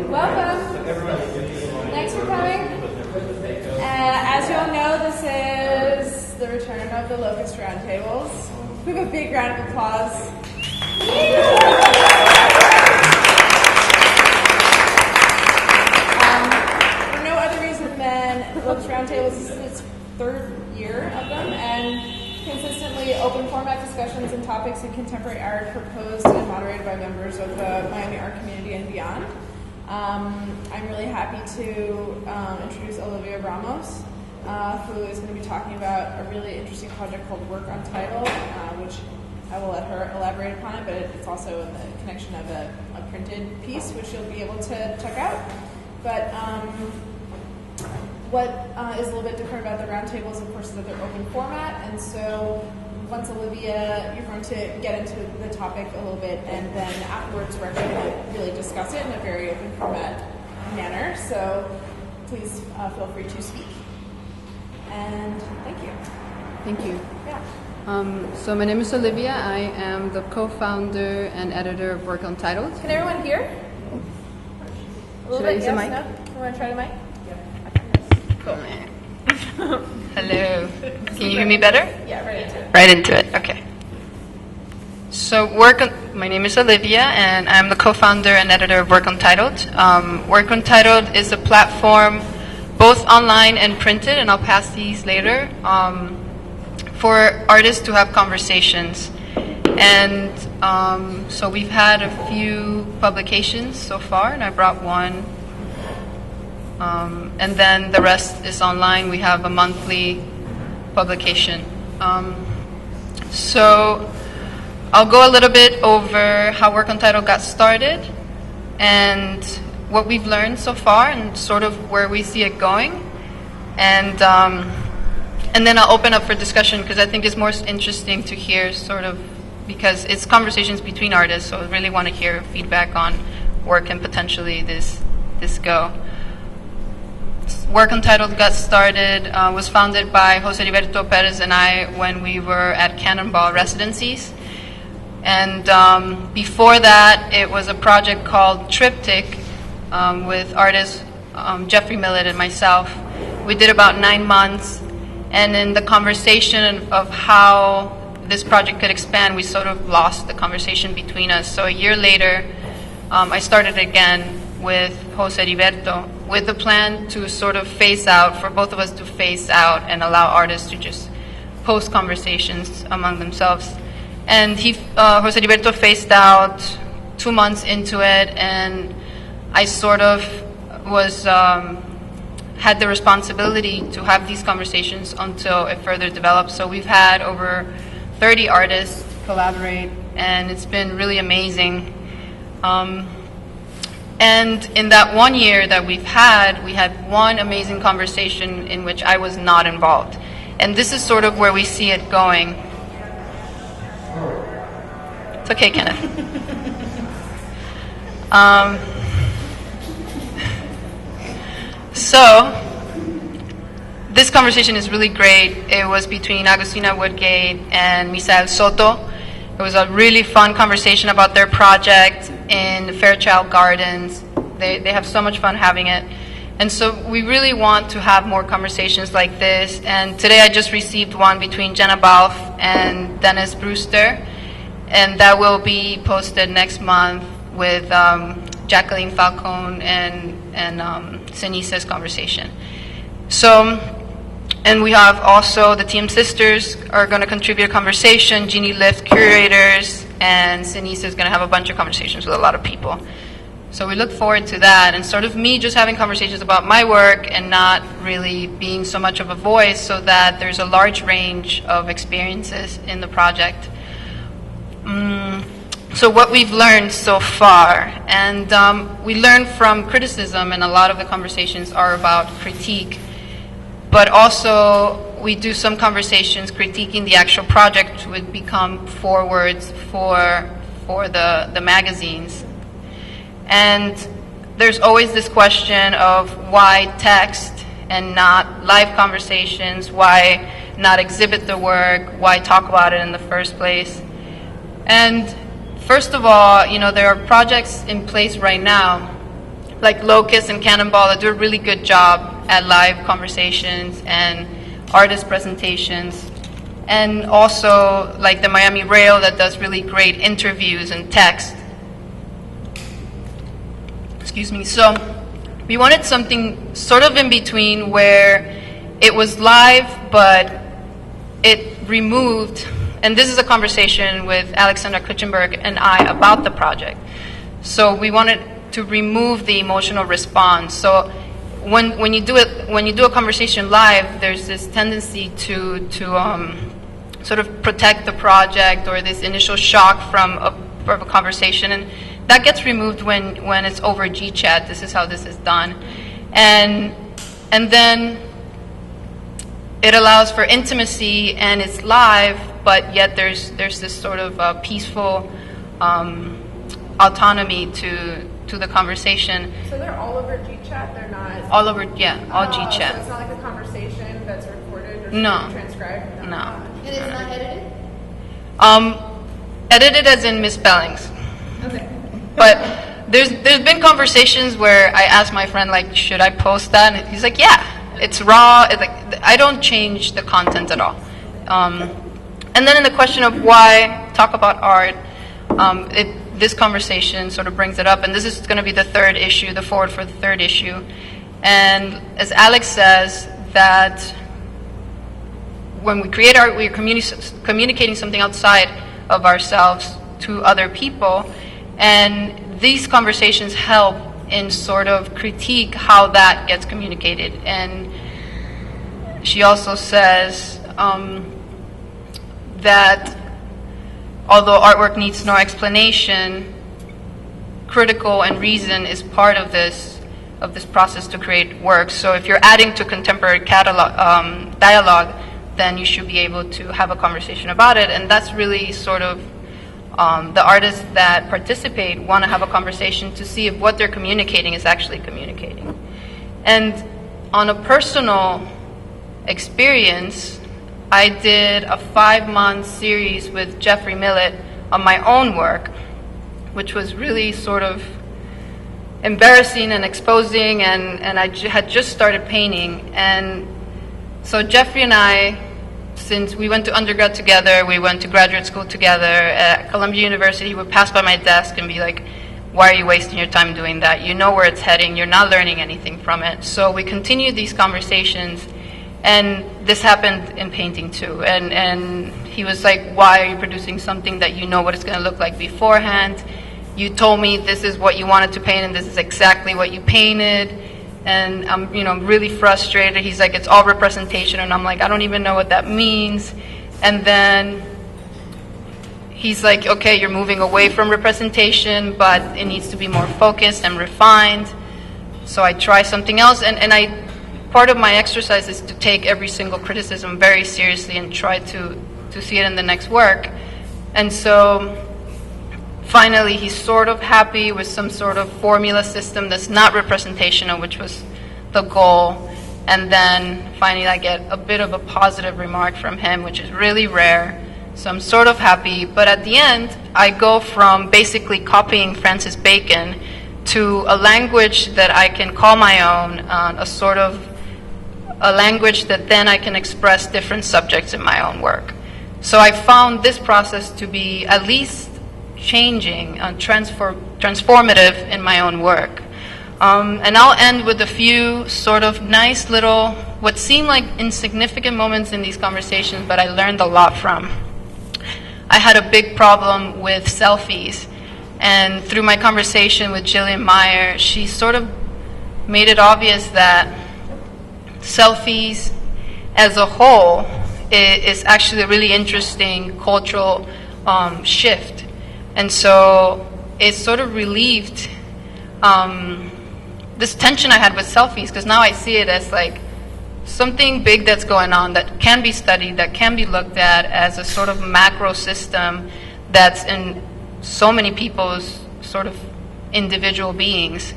Welcome. Thanks for coming. As you all know, this is the return of the Locust Roundtables. We have a big round of applause. For no other reason than the Locust Roundtables is its third year of them, and consistently open format discussions and topics in contemporary art proposed and moderated by members of the Miami art community and beyond. I'm really happy to introduce Olivia Ramos, who is going to be talking about a really interesting project called Work Untitled, which I will let her elaborate upon it, but it's also in the connection of a printed piece, which you'll be able to check out. But what is a little bit different about the roundtables, of course, is that they're open format, and so once Olivia, you're going to get into the topic a little bit, and then afterwards we're going to really discuss it in a very open format manner. So please feel free to speak. And thank you. Thank you. Yeah. So my name is Olivia. I am the co-founder and editor of Work Untitled. Can everyone hear? Should I use the mic? No? You want to try the mic? Cool. Hello. Can you hear me better? Yeah, right into it. Right into it. Okay. So my name is Olivia, and I'm the co-founder and editor of Work Untitled. Work Untitled is a platform, both online and printed, and I'll pass these later, for artists to have conversations. And so we've had a few publications so far, and I brought one. And then the rest is online. We have a monthly publication. So I'll go a little bit over how Work Untitled got started and what we've learned so far and sort of where we see it going. And then I'll open up for discussion because I think it's more interesting to hear sort of, because it's conversations between artists, so I really want to hear feedback on where can potentially this go. Work Untitled got started, was founded by Jose Heriberto Perez and I when we were at Cannonball residencies. And before that, it was a project called Triptych with artists Jeffrey Millett and myself. We did about 9 months, and in the conversation of how this project could expand, we sort of lost the conversation between us. So a year later, I started again with Jose Heriberto, with the plan to sort of phase out, for both of us to phase out and allow artists to just post conversations among themselves. And Jose Heriberto phased out 2 months into it, and I sort of had the responsibility to have these conversations until it further developed. So we've had over 30 artists collaborate, and it's been really amazing. And in that 1 year that we had one amazing conversation in which I was not involved. And this is sort of where we see it going. It's okay, Kenneth. So, this conversation is really great. It was between Agustina Woodgate and Misael Soto. It was a really fun conversation about their project in Fairchild Gardens. They have so much fun having it. And so we really want to have more conversations like this. And today I just received one between Jenna Balfe and Dennis Brewster. And that will be posted next month with Jacqueline Falcone and Cenice's conversation. So, and we have also the TM Sisters are going to contribute a conversation, Jeannie Lift curators, and Cenice is going to have a bunch of conversations with a lot of people. So we look forward to that, and sort of me just having conversations about my work and not really being so much of a voice, so that there's a large range of experiences in the project. So what we've learned so far, and we learned from criticism, and a lot of the conversations are about critique, but also we do some conversations critiquing the actual project, which would become forewords for the magazines. And there's always this question of why text and not live conversations, why not exhibit the work, why talk about it in the first place. And first of all, there are projects in place right now like Locust and Cannonball that do a really good job at live conversations and artist presentations. And also like the Miami Rail that does really great interviews and text. Excuse me. So we wanted something sort of in between where it was live, but it removed, and this is a conversation with Alexandra Kutchenberg and I about the project. So we wanted to remove the emotional response. So when you do a conversation live, there's this tendency to sort of protect the project or this initial shock from a conversation, and that gets removed when it's over GChat. This is how this is done, and then it allows for intimacy and it's live, but yet there's this sort of peaceful autonomy to the conversation. So they're all over GChat. They're not all over, yeah, all GChat. So it's not like a conversation that's recorded or No. transcribed. No. And it's not edited. Edited as in misspellings. Okay. But there's been conversations where I asked my friend, like, should I post that? And he's like, yeah, it's raw. I don't change the content at all. And then in the question of why talk about art, this conversation sort of brings it up, and this is going to be the third issue, the forward for the third issue. And as Alex says, that when we create art, we're communicating something outside of ourselves to other people, and these conversations help in sort of critique how that gets communicated. And she also says that although artwork needs no explanation, critical and reason is part of this process to create work. So if you're adding to contemporary dialogue, then you should be able to have a conversation about it. And that's really sort of the artists that participate want to have a conversation to see if what they're communicating is actually communicating. And on a personal experience, I did a 5-month series with Jeffrey Millett on my own work, which was really sort of embarrassing and exposing, and I had just started painting. And so Jeffrey and I, since we went to undergrad together, we went to graduate school together at Columbia University, he would pass by my desk and be like, why are you wasting your time doing that? You know where it's heading, you're not learning anything from it. So we continued these conversations, and this happened in painting too. And he was like, why are you producing something that you know what it's going to look like beforehand? You told me this is what you wanted to paint, and this is exactly what you painted. And I'm, really frustrated. He's like, it's all representation, and I'm like, I don't even know what that means. And then he's like, okay, you're moving away from representation, but it needs to be more focused and refined. So I try something else, and part of my exercise is to take every single criticism very seriously and try to see it in the next work. And so finally, he's sort of happy with some sort of formula system that's not representational, which was the goal. And then finally, I get a bit of a positive remark from him, which is really rare. So I'm sort of happy. But at the end, I go from basically copying Francis Bacon to a language that I can call my own, a language that then I can express different subjects in my own work. So I found this process to be at least changing, transformative in my own work. And I'll end with a few sort of nice little, what seem like insignificant moments in these conversations, but I learned a lot from. I had a big problem with selfies, and through my conversation with Jillian Meyer, she sort of made it obvious that selfies as a whole is actually a really interesting cultural shift. And so it sort of relieved this tension I had with selfies, because now I see it as like something big that's going on that can be studied, that can be looked at as a sort of macro system that's in so many people's sort of individual beings.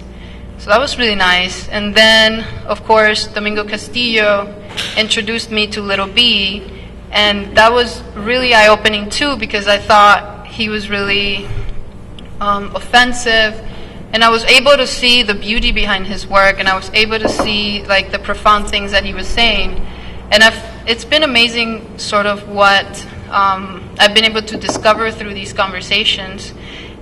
So that was really nice. And then, of course, Domingo Castillo introduced me to Little B, and that was really eye-opening too, because I thought he was really offensive And I was able to see the beauty behind his work, and I was able to see like the profound things that he was saying. And it's been amazing sort of what I've been able to discover through these conversations.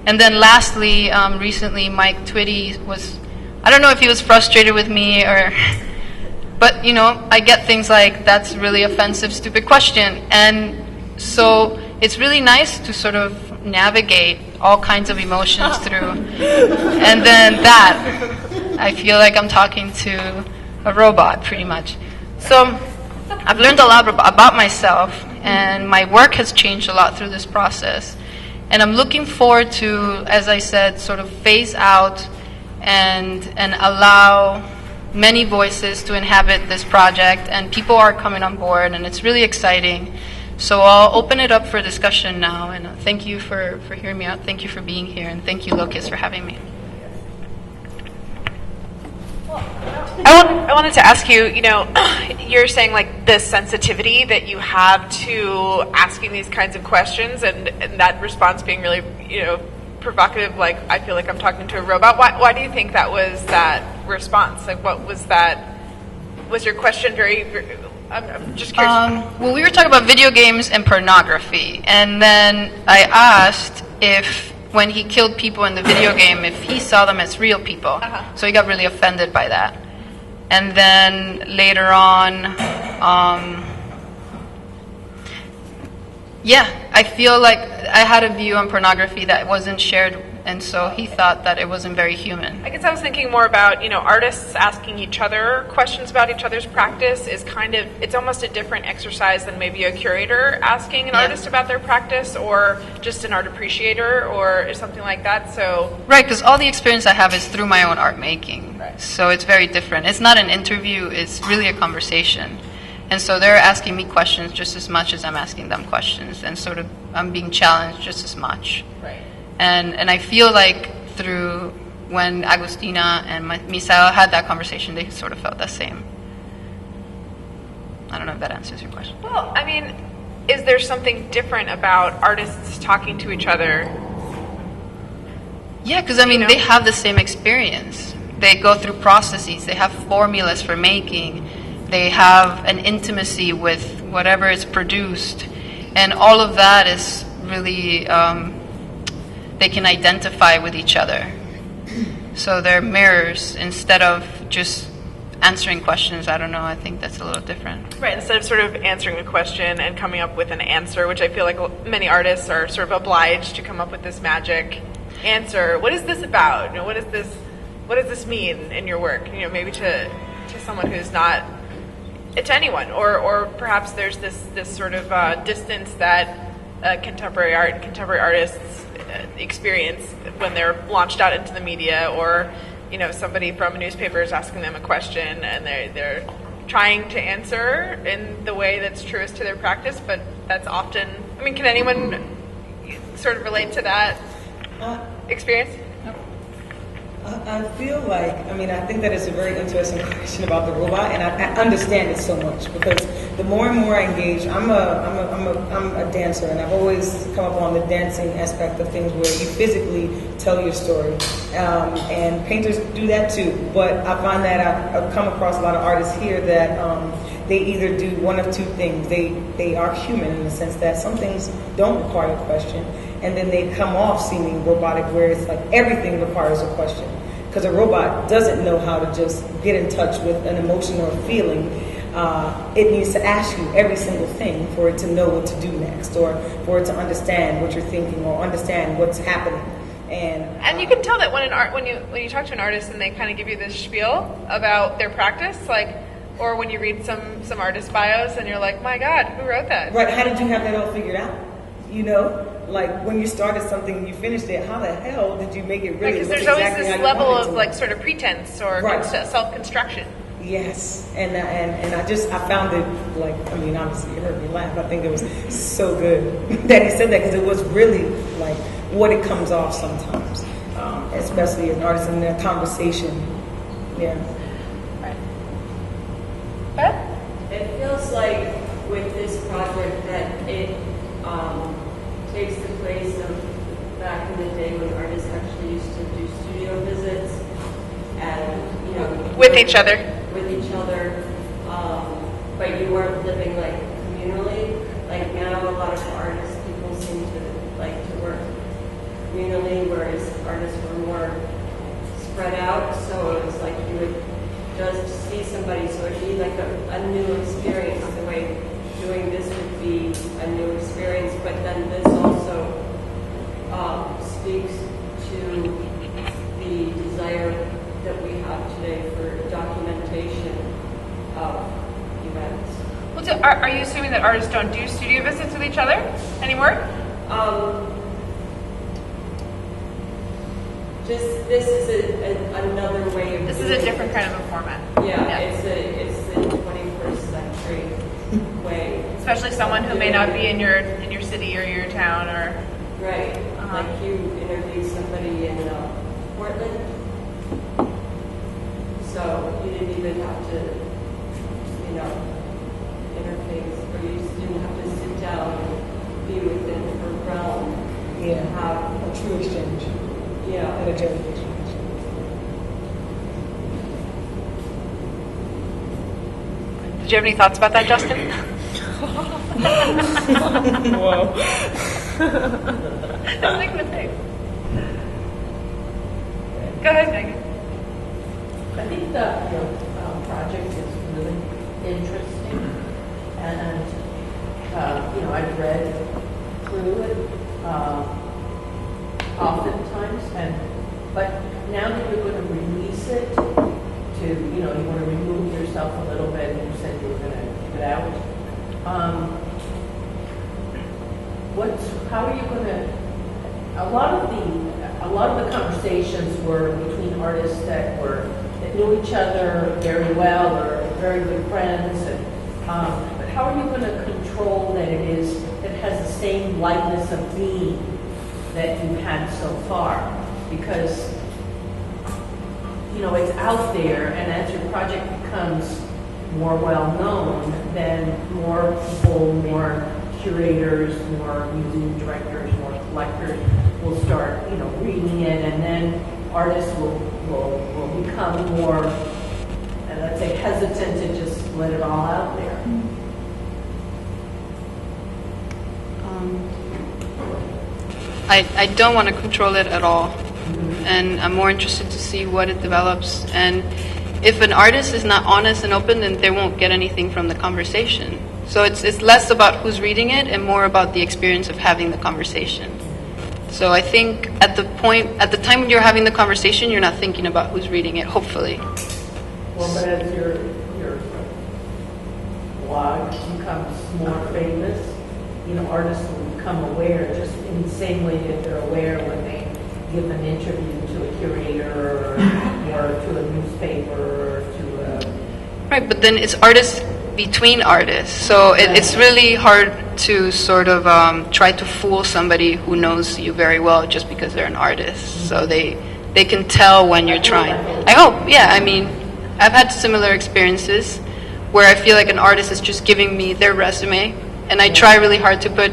And then lastly, recently Mike Twitty was, I don't know if he was frustrated with me or, but you know, I get things like, that's really offensive, stupid question. And so it's really nice to sort of navigate all kinds of emotions through. And then that, I feel like I'm talking to a robot pretty much. So I've learned a lot about myself, and my work has changed a lot through this process. And I'm looking forward to, as I said, sort of phase out and allow many voices to inhabit this project, and people are coming on board, and it's really exciting. So I'll open it up for discussion now, and thank you for hearing me out. Thank you for being here, and thank you, Locust, for having me. I wanted to ask you, you know, you're saying like this sensitivity that you have to asking these kinds of questions, and that response being really, you know, provocative, like I feel like I'm talking to a robot. Why do you think that was that response? Like what was that? Was your question very I'm just curious. Well, we were talking about video games and pornography, and then I asked if when he killed people in the video game, if he saw them as real people. Uh-huh. So he got really offended by that. And then later on, yeah, I feel like I had a view on pornography that wasn't shared, and so he thought that it wasn't very human. I guess I was thinking more about, you know, artists asking each other questions about each other's practice is kind of, it's almost a different exercise than maybe a curator asking an artist about their practice, or just an art appreciator or something like that. So right, because all the experience I have is through my own art making. Right. So it's very different. It's not an interview, it's really a conversation. And so they're asking me questions just as much as I'm asking them questions, and sort of I'm being challenged just as much. right. And I feel like through when Agustina and Misael had that conversation, they sort of felt the same. I don't know if that answers your question. Well, I mean, is there something different about artists talking to each other? Yeah, because I mean, You know? they have the same experience. They go through processes. They have formulas for making. They have an intimacy with whatever is produced. And all of that is really, they can identify with each other. So they're mirrors instead of just answering questions. I don't know. I think that's a little different. Right, instead of sort of answering a question and coming up with an answer, which I feel like many artists are sort of obliged to come up with this magic answer. What is this about? You know, what does this mean in your work? You know, maybe to someone who's not, to anyone, or perhaps there's this sort of distance that contemporary artists experience when they're launched out into the media, or you know, somebody from a newspaper is asking them a question and they're trying to answer in the way that's truest to their practice, but that's often, I mean, can anyone sort of relate to that experience? I feel like, I mean, I think that is a very interesting question about the robot, and I understand it so much because the more and more I engage, I'm a dancer, and I've always come up on the dancing aspect of things where you physically tell your story, and painters do that too. But I find that I've come across a lot of artists here that they either do one of two things. They are human in the sense that some things don't require a question, and then they come off seeming robotic, where it's like everything requires a question. Because a robot doesn't know how to just get in touch with an emotion or a feeling. It needs to ask you every single thing for it to know what to do next, or for it to understand what you're thinking, or understand what's happening. And you can tell that when you talk to an artist and they kind of give you this spiel about their practice, like, or when you read some artist bios and you're like, my God, who wrote that? Right, how did you have that all figured out? You know, like when you started something and you finished it, how the hell did you make it really Because look there's always exactly this how you level wanted of to? like sort of pretense or Right. self-construction. Yes, and I found it, like, I mean, obviously it hurt me laugh. I think it was so good that he said that, because it was really like what it comes off sometimes, especially as an artist in a conversation. Yeah. Right. Beth? It feels like with this project that it takes the place of back in the day when artists actually used to do studio studio visits and, you know. With each other. With each other. But you weren't living like communally. Like now a lot of artists, people seem to like to work communally, whereas artists were more spread out. So it was like you would just see somebody, so it'd be like a new experience. The way doing this would be a new experience, but then this also speaks to the desire that we have today for documentation of events. Well, so are you assuming that artists don't do studio visits with each other anymore? Just this is another way of. This is a different kind of a format. Yeah. It's the 21st century way. Especially someone who may not be in your city or your town or. Right. Like you interviewed somebody in Portland, so you didn't even have to, you know, interface, or you just didn't have to sit down and be within her realm. Yeah. Have A true exchange. yeah. Energetic exchange. Did you have any thoughts about that, Justin? Whoa. I was like the thing. Go ahead, Megan. I think the project is really interesting, and you know, I've read through it oftentimes, but now that you're going to release it, to you know, you want to remove yourself a little bit, and you said you were going to give it out. How are you going to? A lot of the conversations were between artists that knew each other very well or very good friends. And, but how are you going to control that it has the same lightness of being that you've had so far? Because you know it's out there, and as your project becomes more well known, then more people, more curators, more museum directors, more collectors will start, you know, reading it, and then artists will become more, let's say, hesitant to just let it all out there. I don't want to control it at all, and I'm more interested to see what it develops. And if an artist is not honest and open, then they won't get anything from the conversation. So it's less about who's reading it and more about the experience of having the conversation. So I think at the time when you're having the conversation, you're not thinking about who's reading it, hopefully. Well, but as your blog becomes more famous, you know, artists will become aware just in the same way that they're aware when they give an interview to a curator or to a newspaper or to a... Right, but then it's artists between artists. So it's really hard to sort of try to fool somebody who knows you very well just because they're an artist. So they can tell when you're trying. I hope, yeah. I mean, I've had similar experiences where I feel like an artist is just giving me their resume, and I try really hard to put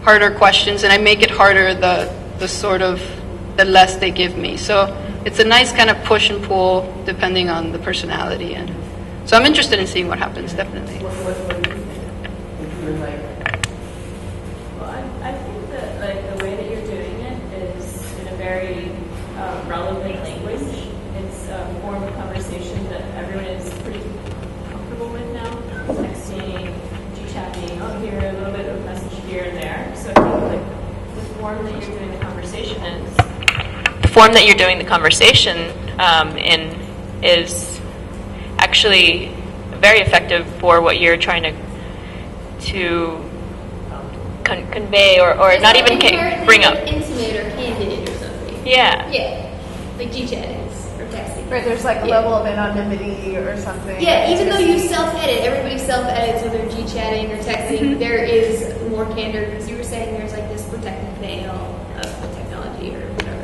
harder questions, and I make it harder the less they give me. So it's a nice kind of push and pull depending on the personality. And so I'm interested in seeing what happens, definitely. What do you think? If you're like... Well, I think that like the way that you're doing it is in a very relevant language. It's a form of conversation that everyone is pretty comfortable with now. Texting, G-chatting, here, a little bit of a message here and there. So I think like the form that you're doing the conversation is... The form that you're doing the conversation in is actually very effective for what you're trying to convey or not even bring up. Intimate or candid or something. Yeah. Yeah. Like G-chatting or texting. Right, there's like a level of anonymity or something. Yeah, even though you self-edit, everybody self-edits when they're G-chatting or texting, there is more candor, because you were saying there's like this protective veil of the technology or whatever.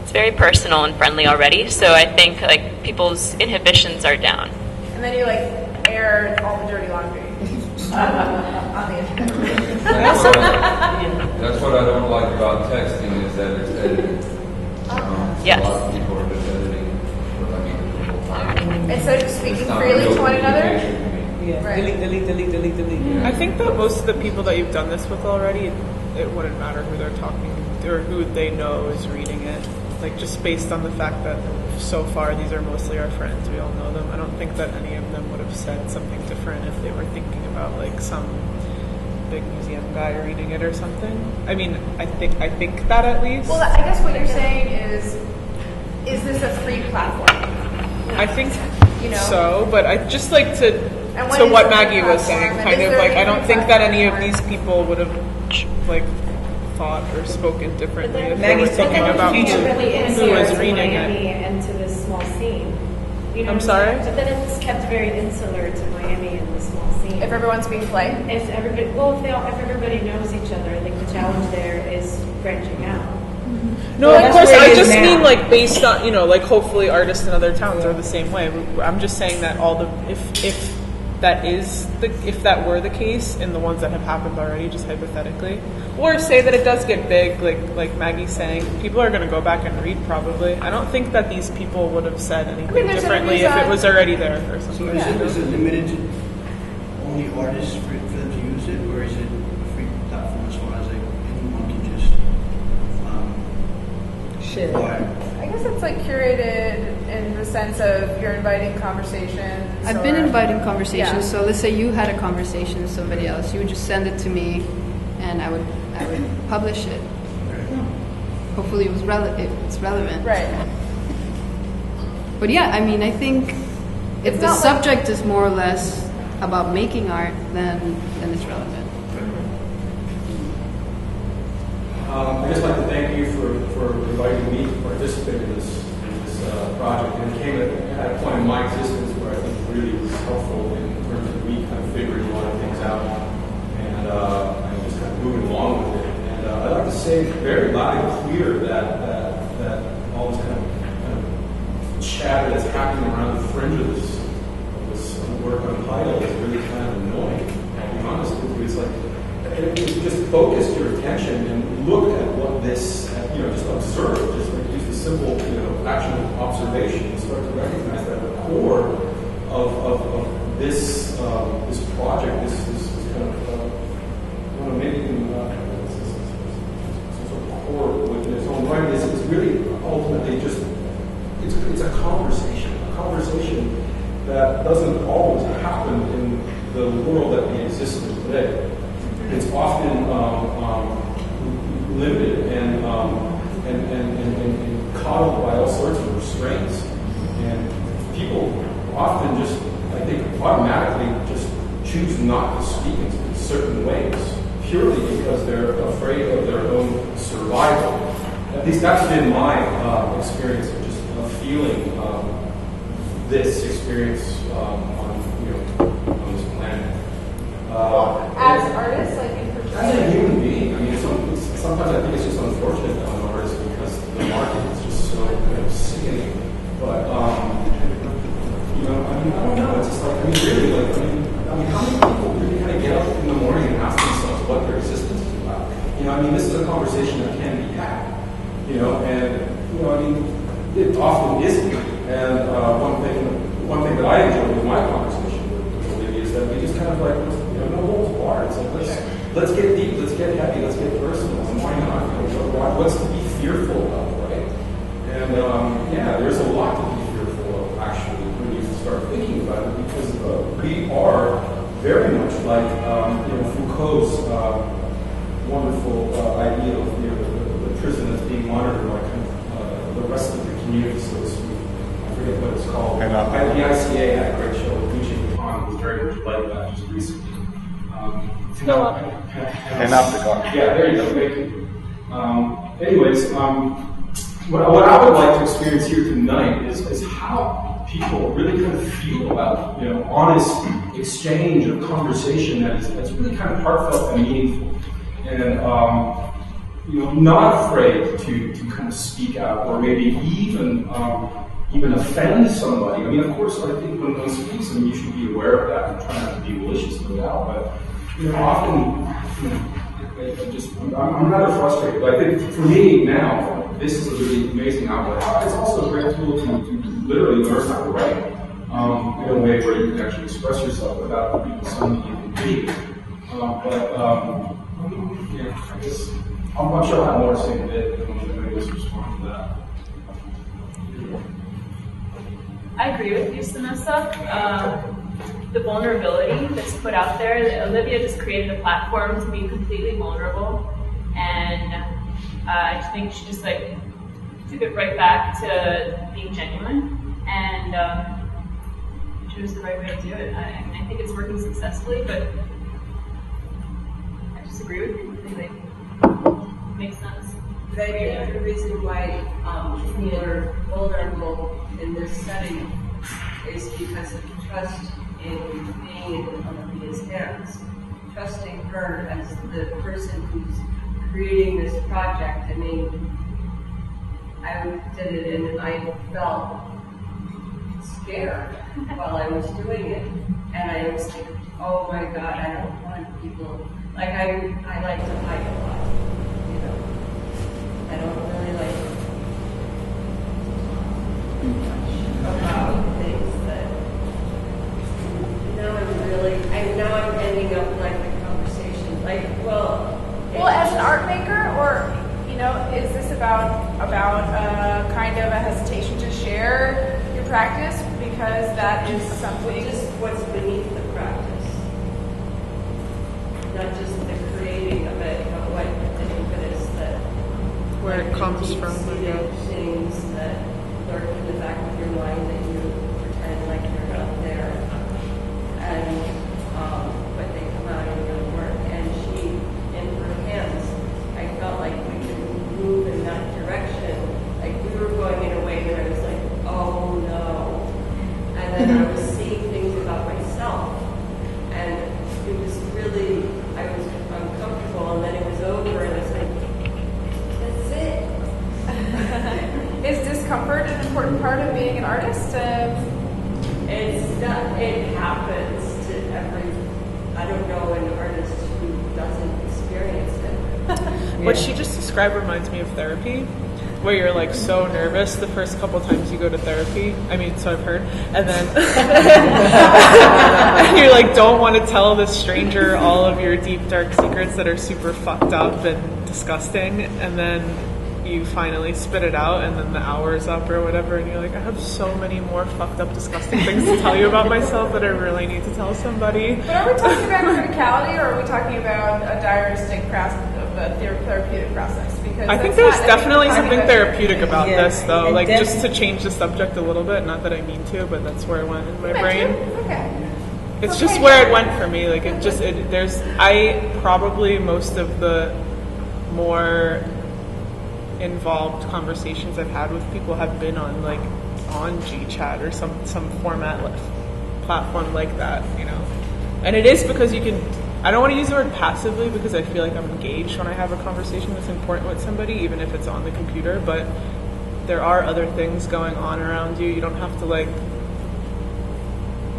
It's very personal and friendly already, so I think like people's inhibitions are down. And then you like air all the dirty laundry on the internet. That's what I don't like about texting is that it's edited. Yes. A lot of people instead of just speaking freely to one another. Yeah. Right. Delete. I think that most of the people that you've done this with already, it wouldn't matter who they're talking or who they know is reading it. Like, just based on the fact that so far these are mostly our friends, we all know them. I don't think that any of them would have said something different if they were thinking about like some big museum guy reading it or something. I mean, I think that at least. Well, I guess what you're saying is this a free platform? I think You know? so, but I just like to what to is what the Maggie was platform? saying, And kind is of there like I any don't think that any of platform? these people would have like thought or spoken differently if they were Maggie's thinking talking about about who really was to reading Miami it. and to this small scene. You know I'm what sorry? But then it's kept very insular to Miami and the small scene. If everyone's being played? If everybody, if everybody knows each other, I think the challenge there is branching out. No, Well, of that's course. where it I is just now. mean like based on like hopefully artists in other towns are the same way. I'm just saying that if that were the case in the ones that have happened already, just hypothetically, or say that it does get big, like Maggie's saying, people are going to go back and read probably. I don't think that these people would have said anything there's differently if interviews it was already there or So something. is it limited to only artists for them to use it, or is it a free platform as far as like anyone can just Share. I guess it's like curated in the sense of you're inviting conversations. I've been or- inviting conversations. Yeah. So let's say you had a conversation with somebody else, you would just send it to me, and I would publish it. Hopefully, it's relevant. Right. But yeah, I mean, I think if It's the not like- subject is more or less about making art, then it's relevant. I'd just like to thank you for inviting me to participate in this project. And it came at a point in my existence where I think it really was helpful in terms of me kind of figuring a lot of things out and just kind of moving along with it. And I'd like to say very loud and clear that all this kind of chatter that's happening around the fringes of this work Untitled is really kind of annoying. I'll be honest with you. It's like, if you just focus your attention and look at what this, just observe, just like use the simple, action of observation and start to recognize that the core of this this project, this kind of making some sort of core within its own right is really ultimately just it's a conversation that doesn't always happen in the world that we exist in today. It's often limited and coddled by all sorts of restraints, and people often just, I think, automatically just choose not to speak in certain ways purely because they're afraid of their own survival. At least that's been my experience of just feeling this experience on this planet. As artists, like in As a human being, I mean, sometimes I think it's just unfortunate that I'm an artist because the market is just so kind of sickening. But I don't know. It's just like, really, how many people really kind of get up in the morning and ask themselves what their existence is about? This is a conversation that can be had. It often isn't. And one thing that I enjoy with my conversation with Olivia is that we just kind of like, no holds barred. It's like, let's get deep, let's get heavy, let's get personal, and why not? What's to be fearful of, right? And there's a lot to be fearful of, actually, when you start thinking about it, because we are very much like Foucault's wonderful idea of the prison that's being monitored by the rest of the community, so to speak. I forget what it's called. The ICA had a great show with Nietzsche who was very much like that just recently. Panopticon. Yeah, there you go. Thank you. Anyways, what I would like to experience here tonight is how people really kind of feel about honest exchange of conversation that's really kind of heartfelt and meaningful, and not afraid to kind of speak out or maybe even offend somebody. Of course, I think when one speaks, you should be aware of that and try not to be malicious, no doubt. But often, I'm rather frustrated. But I think for me now, this is a really amazing outlet. It's also a great tool to literally learn how to write. in a way where you can actually express yourself without people suddenly engaged. I guess I'm sure I'll have more to say in a bit than anybody else responds to that. I agree with you, Samantha. The vulnerability that's put out there, Olivia just created a platform to be completely vulnerable, and I think she just like took it right back to being genuine, and she was the right way to do it. I think it's working successfully, but I just agree with you. I think it makes sense. But I think the reason why we're vulnerable in this setting is because of trust in being in Olivia's hands. Trusting her as the person who's creating this project. I mean, I did it and I felt scared while I was doing it. And I was like, oh my God, I don't want people, like I like to hide a lot, you know. I don't really like about things that now I'm ending up like the conversation. Like, well, as an art maker, or is this about kind of a hesitation to share your practice because that is something? Just what's beneath the practice, not just the creating of it, but what the impetus that where it comes from. Things that lurk in the back of your mind that you pretend like you're not there, and but they come out in your work. And she, in her hands, I felt like we could move in that direction. Like we were going in a way that I was like, oh no, and then I was seeing things about myself, and it was really, I was uncomfortable, and then it was over, and I was like, that's it. Is discomfort an important part of being an artist? It's not, it happens to I don't know an artist who doesn't experience it. What she just described reminds me of therapy, where you're like so nervous the first couple times you go to therapy. I mean, so I've heard. And then and you like don't want to tell this stranger all of your deep, dark secrets that are super fucked up and disgusting. And then you finally spit it out, and then the hour's up or whatever, and you're like, I have so many more fucked up, disgusting things to tell you about myself that I really need to tell somebody. But are we talking about criticality, or are we talking about a diaristic therapeutic process? Because I think there's definitely something about therapeutic about this, though, and like just to change the subject a little bit. Not that I mean to, but that's where it went in my brain. Okay. It's just where it went for me. Like probably most of the more involved conversations I've had with people have been on GChat or some platform like that, And it is because you can, I don't want to use the word passively because I feel like I'm engaged when I have a conversation that's important with somebody, even if it's on the computer, but there are other things going on around you. You don't have to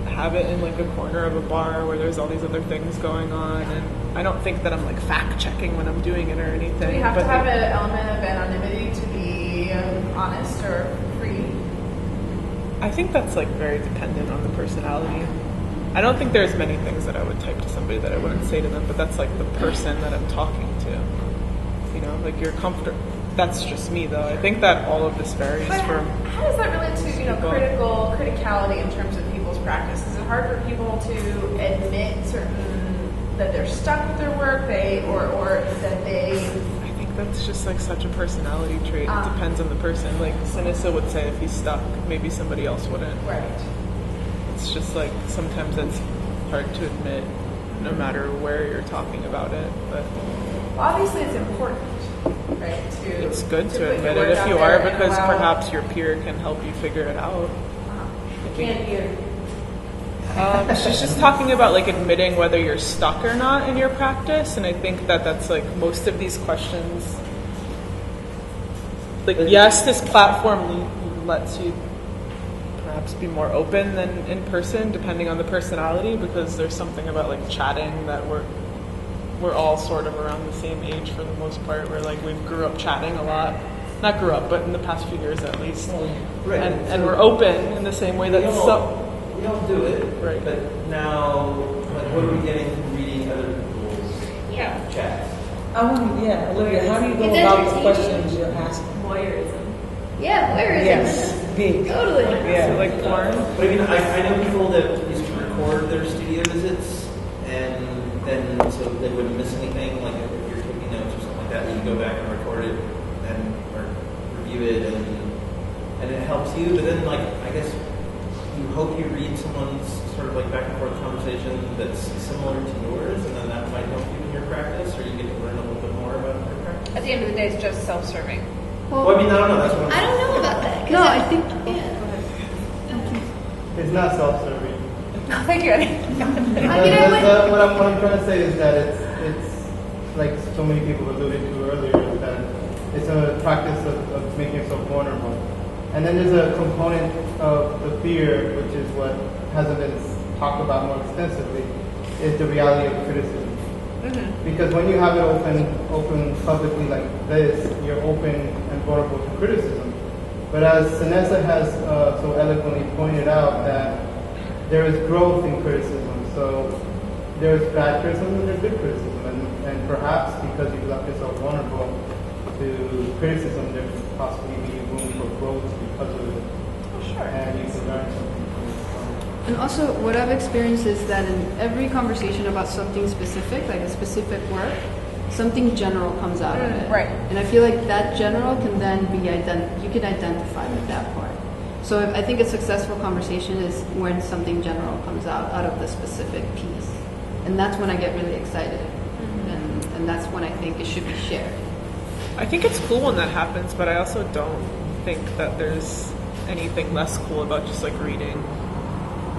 have it in a corner of a bar where there's all these other things going on, and I don't think that I'm fact checking when I'm doing it or anything. Do you have to have an element of anonymity to be honest or free? I think that's very dependent on the personality. I don't think there's many things that I would type to somebody that I wouldn't say to them, but that's the person that I'm talking to. You're comfortable. That's just me, though. I think that all of this varies from. How does that relate to criticality in terms of people's practice? Is it hard for people to admit that they're stuck with their work, or that they? I think that's just such a personality trait. It depends on the person. Sinisa would say if he's stuck, maybe somebody else wouldn't. Right. It's just sometimes it's hard to admit, no matter where you're talking about it. But obviously, it's important. Right, it's good to admit it if you are, because perhaps your peer can help you figure it out. I can't hear. She's just talking about admitting whether you're stuck or not in your practice, and I think that's most of these questions. Yes, this platform lets you perhaps be more open than in person, depending on the personality, because there's something about chatting that we're all sort of around the same age for the most part. Where we grew up chatting a lot. Not grew up, but in the past few years at least. Right. And we're open in the same way that we all do it, right? But now, like, what are we getting from reading other people's chats? Olivia, how do you go It's about the entertaining. questions you're asking? Voyeurism. Yeah, voyeurism. Yes, big. Totally. Yeah. Like porn. But I mean, I know people that used to record their studio visits, and then so they wouldn't miss anything. Like if you're taking notes or something like that, you can go back and record it and or review it, and it helps you. But then, like, I guess you hope you read someone's sort of like back and forth conversation that's similar to yours, and then that might help you in your practice, or you get to learn a little bit more about your practice. At the end of the day, it's just self-serving. Well, I mean, I don't know. That's what I don't know about that. 'cause No, I think. It's not self-serving. Thank you, Eddie. What I'm trying to say is that it's like so many people alluded to earlier, is that it's a practice of making yourself vulnerable. And then there's a component of the fear, which is what hasn't been talked about more extensively, is the reality of criticism. Because when you have it open publicly like this, you're open and vulnerable to criticism. But as Sinessa has so eloquently pointed out, that there is growth in criticism. So there's bad criticism and there's good criticism. And perhaps because you've left yourself vulnerable to criticism, there could possibly be room for growth because of it. Sure. And you can learn something from it. And also, what I've experienced is that in every conversation about something specific, like a specific work, something general comes out of it. Right. And I feel like that general can then be you can identify with that part. So I think a successful conversation is when something general comes out of the specific piece. And that's when I get really excited. And that's when I think it should be shared. I think it's cool when that happens, but I also don't think that there's anything less cool about just like reading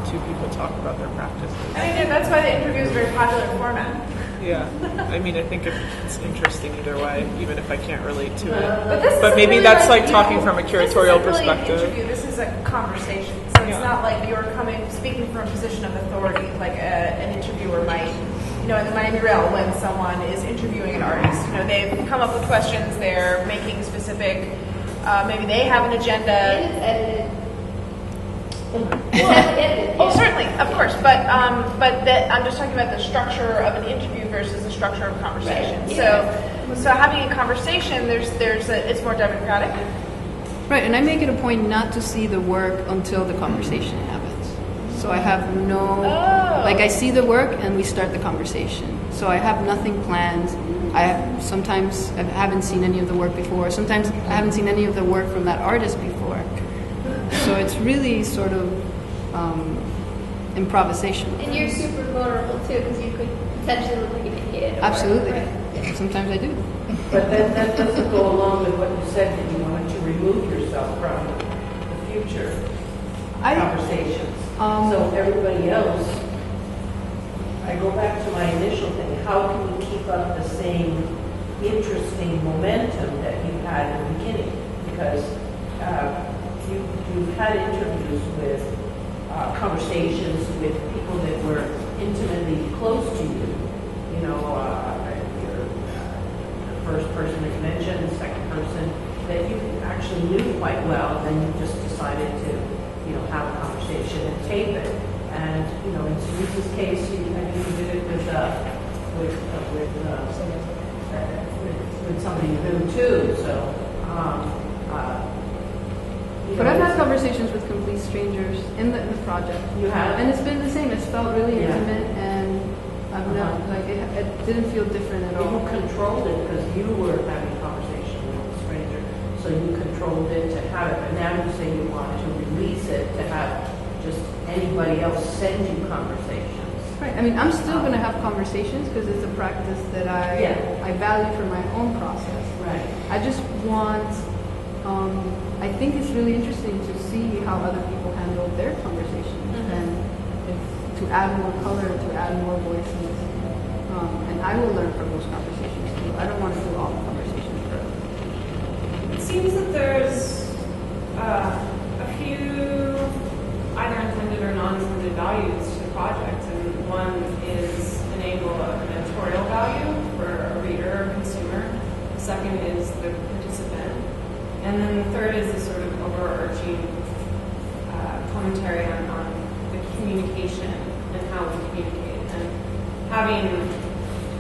two people talk about their practices. I mean, that's why the interview is a very popular format. Yeah, I mean, I think it's interesting either way, even if I can't relate to But it. this But isn't maybe really that's like you talking know, from a this curatorial isn't really perspective. An interview. This is a conversation, so it's not like you're speaking from a position of authority, like an interviewer might. You know, in the Miami Rail, when someone is interviewing an artist, you know, they've come up with questions. They're making specific. Maybe they have an agenda. And it's edited. Oh, certainly, of course, but I'm just talking about the structure of an interview versus the structure of conversation. Right. So having a conversation, it's more democratic. Right, and I make it a point not to see the work until the conversation happens. So I have like I see the work and we start the conversation. So I have nothing planned. Sometimes I haven't seen any of the work before. Sometimes I haven't seen any of the work from that artist before. So it's really sort of improvisational. And you're super vulnerable too, because you could potentially look like an idiot. Absolutely. Right. Sometimes I do. But that doesn't go along with what you said, that you wanted to remove yourself from the future conversations. So everybody else, I go back to my initial thing, how can you keep up the same interesting momentum that you had in the beginning? Because you've had interviews with conversations with people that were intimately close to you. You know, you're the first person that you mentioned, the second person that you actually knew quite well, and then you just decided to, you know, have a conversation and tape it. And, you know, in Teresa's case, I think you did it with somebody new too. So, But I've had conversations with complete strangers in the project. You have? And it's been the same. It's felt really Yeah. intimate, and I've not, like, it didn't feel different at all. You controlled it because you were having a conversation with a stranger, so you controlled it to have it. But now you say you want to release it to have just anybody else send you conversations. Right. I mean, I'm still going to have conversations because it's a practice that I value for my own process. Right. I just want. I think it's really interesting to see how other people handle their conversations and to add more color, to add more voices. And I will learn from those conversations too. I don't want to do all the conversations first. It seems that there's a few either intended or non-intended values to the project, and one is an angle of an editorial value for a reader or consumer. The second is the participant. And then the third is a sort of overarching commentary on the having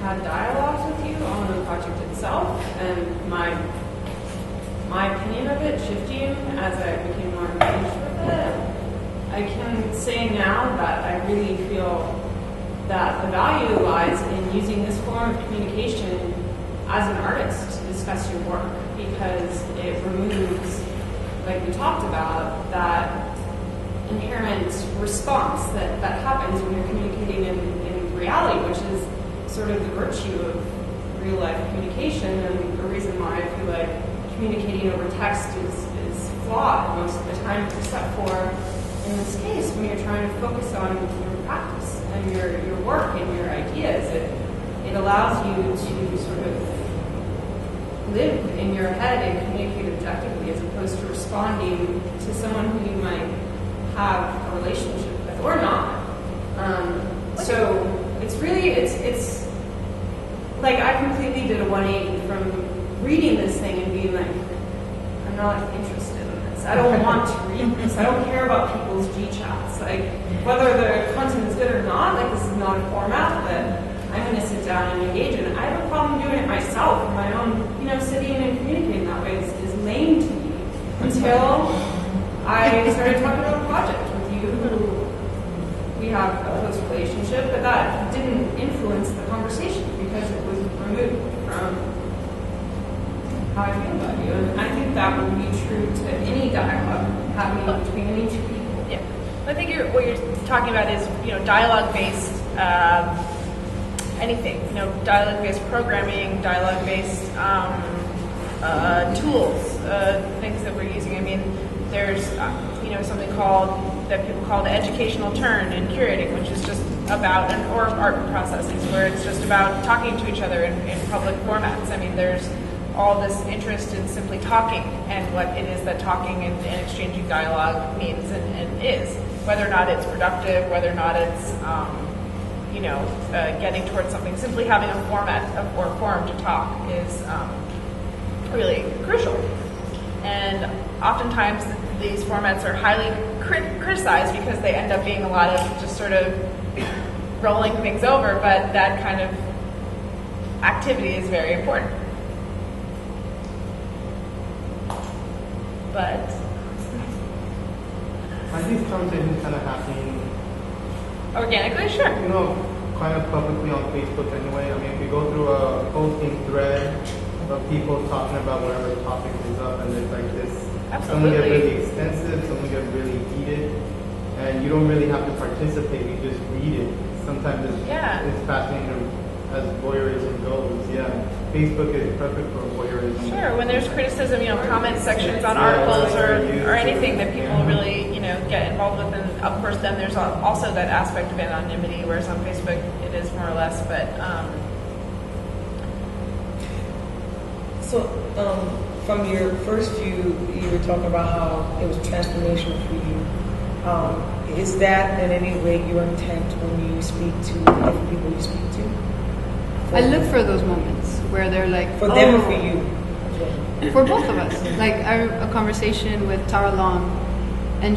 had dialogues with you on the project itself, and my opinion of it shifting as I became more engaged with it, I can say now that I really feel that the value lies in using this form of communication as an artist to discuss your work, because it removes, like we talked about, that inherent response that happens when you're communicating in reality, which is sort of the virtue of real life communication, and the reason why I feel like communicating over text is flawed most of the time, except for in this case when you're trying to focus on your practice and your work and your ideas. It allows you to sort of live in your head and communicate objectively, as opposed to responding to someone who you might have a relationship with or not. So it's really, it's like I completely did a 180 from reading this thing and being like, I'm not interested in this. I don't want to read this. I don't care about people's G-chats. Like, whether the content is good or not, like, this is not a format that I'm going to sit down and engage in. I have a problem doing it myself. My own, sitting and communicating that way is lame to me, until I started talking about a project with you who we have a close relationship, but that didn't influence the conversation because it was removed from how I feel about you. And I think that would be true to any dialogue happening between any two people. Yeah. I think what you're talking about is, dialogue-based anything, dialogue-based programming, dialogue-based tools, things that we're using. I mean, there's, something that people call the educational turn in curating, which is just about, or art processes, where it's just about talking to each other in public formats. I mean, there's all this interest in simply talking and what it is that talking and exchanging dialogue means and is, whether or not it's productive, whether or not it's, getting towards something. Simply having a format or forum to talk is really crucial. And oftentimes these formats are highly criticized because they end up being a lot of just sort of rolling things over, but that kind of activity is very important. But are these conversations kind of happening organically? Sure. Kind of publicly on Facebook anyway. I mean, if you go through a posting thread of people talking about whatever topic is up, and there's like this, some get really extensive, some get really heated, and you don't really have to participate, you just read it. Sometimes it's fascinating as voyeurism goes. Yeah, Facebook is perfect for voyeurism. Sure, when there's criticism, comment sections on articles or anything that people really, get involved with, and of course then there's also that aspect of anonymity, whereas on Facebook it is more or less, but So, from your first view, you were talking about how it was transformational for you. Is that in any way your intent when you speak to different people you speak to? I look for those moments where they're like, for them or for you? For both of us. Like, I had a conversation with Tara Long, and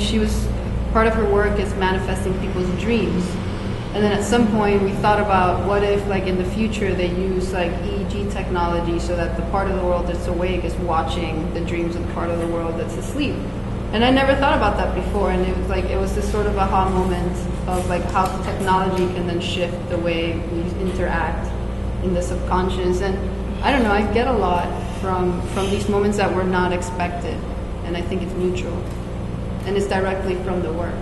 part of her work is manifesting people's dreams. And then at some point we thought about what if, like, in the future they use like EEG technology so that the part of the world that's awake is watching the dreams of the part of the world that's asleep. And I never thought about that before, and it was this sort of aha moment of like how the technology can then shift the way we interact in the subconscious. And I don't know, I get a lot from these moments that were not expected, and I think it's mutual, and it's directly from the work.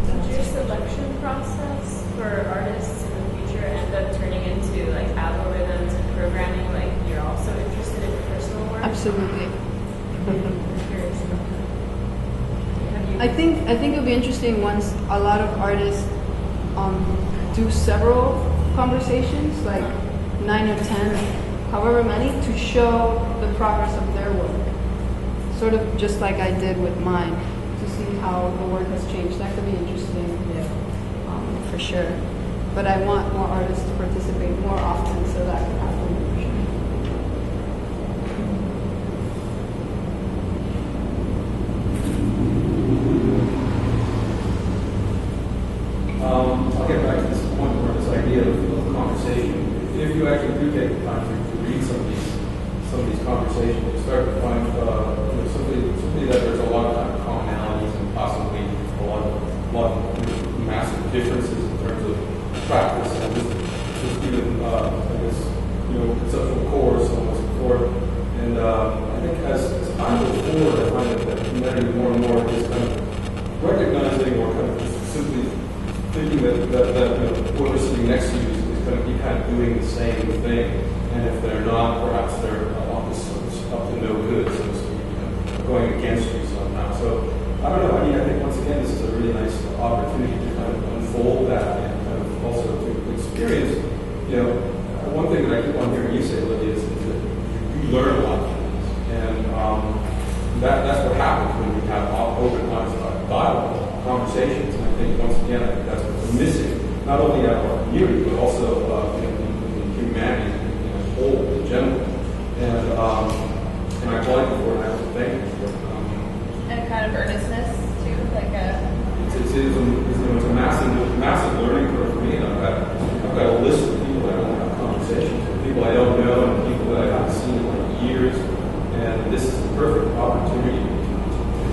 Does your selection process for artists in the future end up turning into like algorithms and programming? Like, you're also interested in personal work? Absolutely. I'm curious about that. I think it'll be interesting once a lot of artists do several conversations, like 9 or 10, however many, to show the progress of their work. Sort of just like I did with mine, to see how the work has changed. That could be interesting, for sure. But I want more artists to participate more often so that can happen. forward, I find that humanity more and more is kind of recognizing or kind of just simply thinking that whoever's sitting next to you is going to be kind of doing the same thing. And if they're not, perhaps they're up to no good, so to speak, going against you somehow. So I don't know. I mean, I think once again, this is a really nice opportunity to kind of unfold that and kind of also to experience. One thing that I keep on hearing you say, Olivia, is that you learn a lot from this, and that's what happens when we have open, honest dialogue, conversations. And I think once again, that's what's missing, not only out of our community, but also in humanity as a whole, in general. And I applaud you for it. I have to thank you for it. And a kind of earnestness too, like a. It's a massive learning curve for me. I've got a list of people that I want to have conversations with, people I don't know, and people that I haven't seen in like years. And this is the perfect opportunity to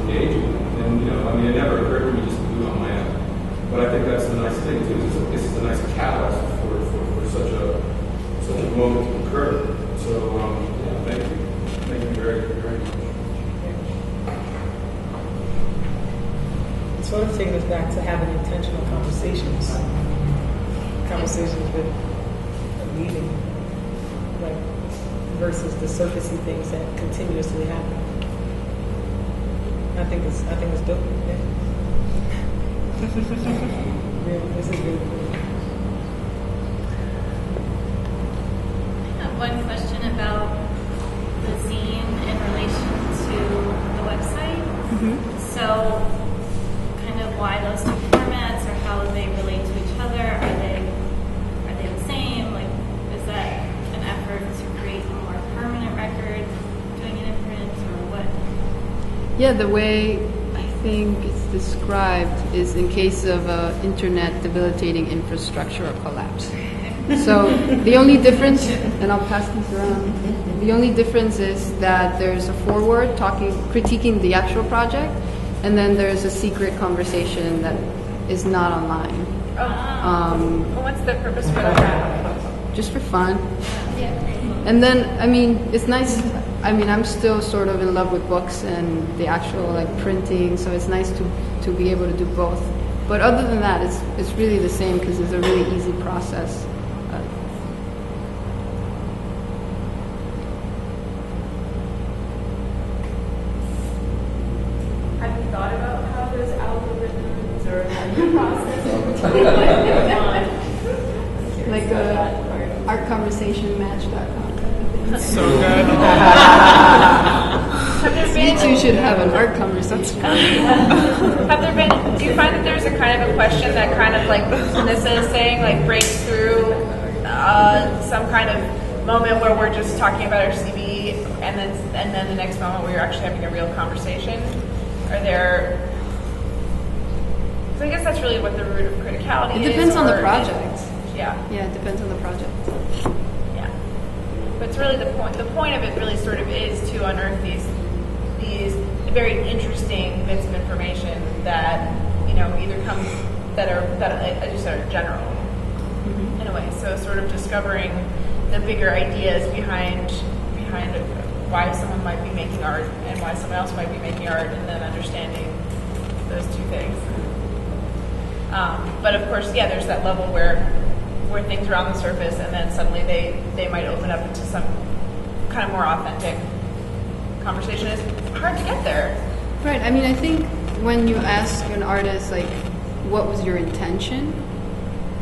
engage with them. And I mean, it never occurred to me just to do it on my own. But I think that's the nice thing too. This is a nice catalyst for such a moment to occur. So thank you. Thank you very, very much. It's sort of taking us back to having intentional conversations with a meeting, like versus the surfacey things that continuously happen. I think it's dope. Yeah. This is really cool. I have one question about the zine in relation to the website. So, kind of why those two formats, or how they relate to each other? Are they the same? Like, is that an effort to create a more permanent record, doing it in print, or what? Yeah, the way I think it's described is in case of internet debilitating infrastructure or collapse. So the only difference, and I'll pass these around, the only difference is that there's a foreword critiquing the actual project, and then there's a secret conversation that is not online. What's the purpose for that? Just for fun. And then, I mean, it's nice. I mean, I'm still sort of in love with books and the actual like printing, so it's nice to be able to do both. But other than that, it's really the same because it's a really easy process. Have you thought about how those algorithms or how you process Like artconversationmatch.com. That's so good. You two should have an art conversation. Do you find that there's a kind of a question that kind of like Nissa is saying, like breaks through some kind of moment where we're just talking about our CV, and then the next moment where you're actually having a real conversation? Are there? So I guess that's really what the root of criticality is. It depends on the project. Yeah, it depends on the project. Yeah, but it's really the point. The point of it really sort of is to unearth these very interesting bits of information that either come that I just are general in a way. So sort of discovering the bigger ideas behind why someone might be making art and why someone else might be making art, and then understanding those two things. But of course, there's that level where things are on the surface, and then suddenly they might open up into some kind of more authentic conversation. It's hard to get there. Right. I mean, I think when you ask an artist, like, what was your intention,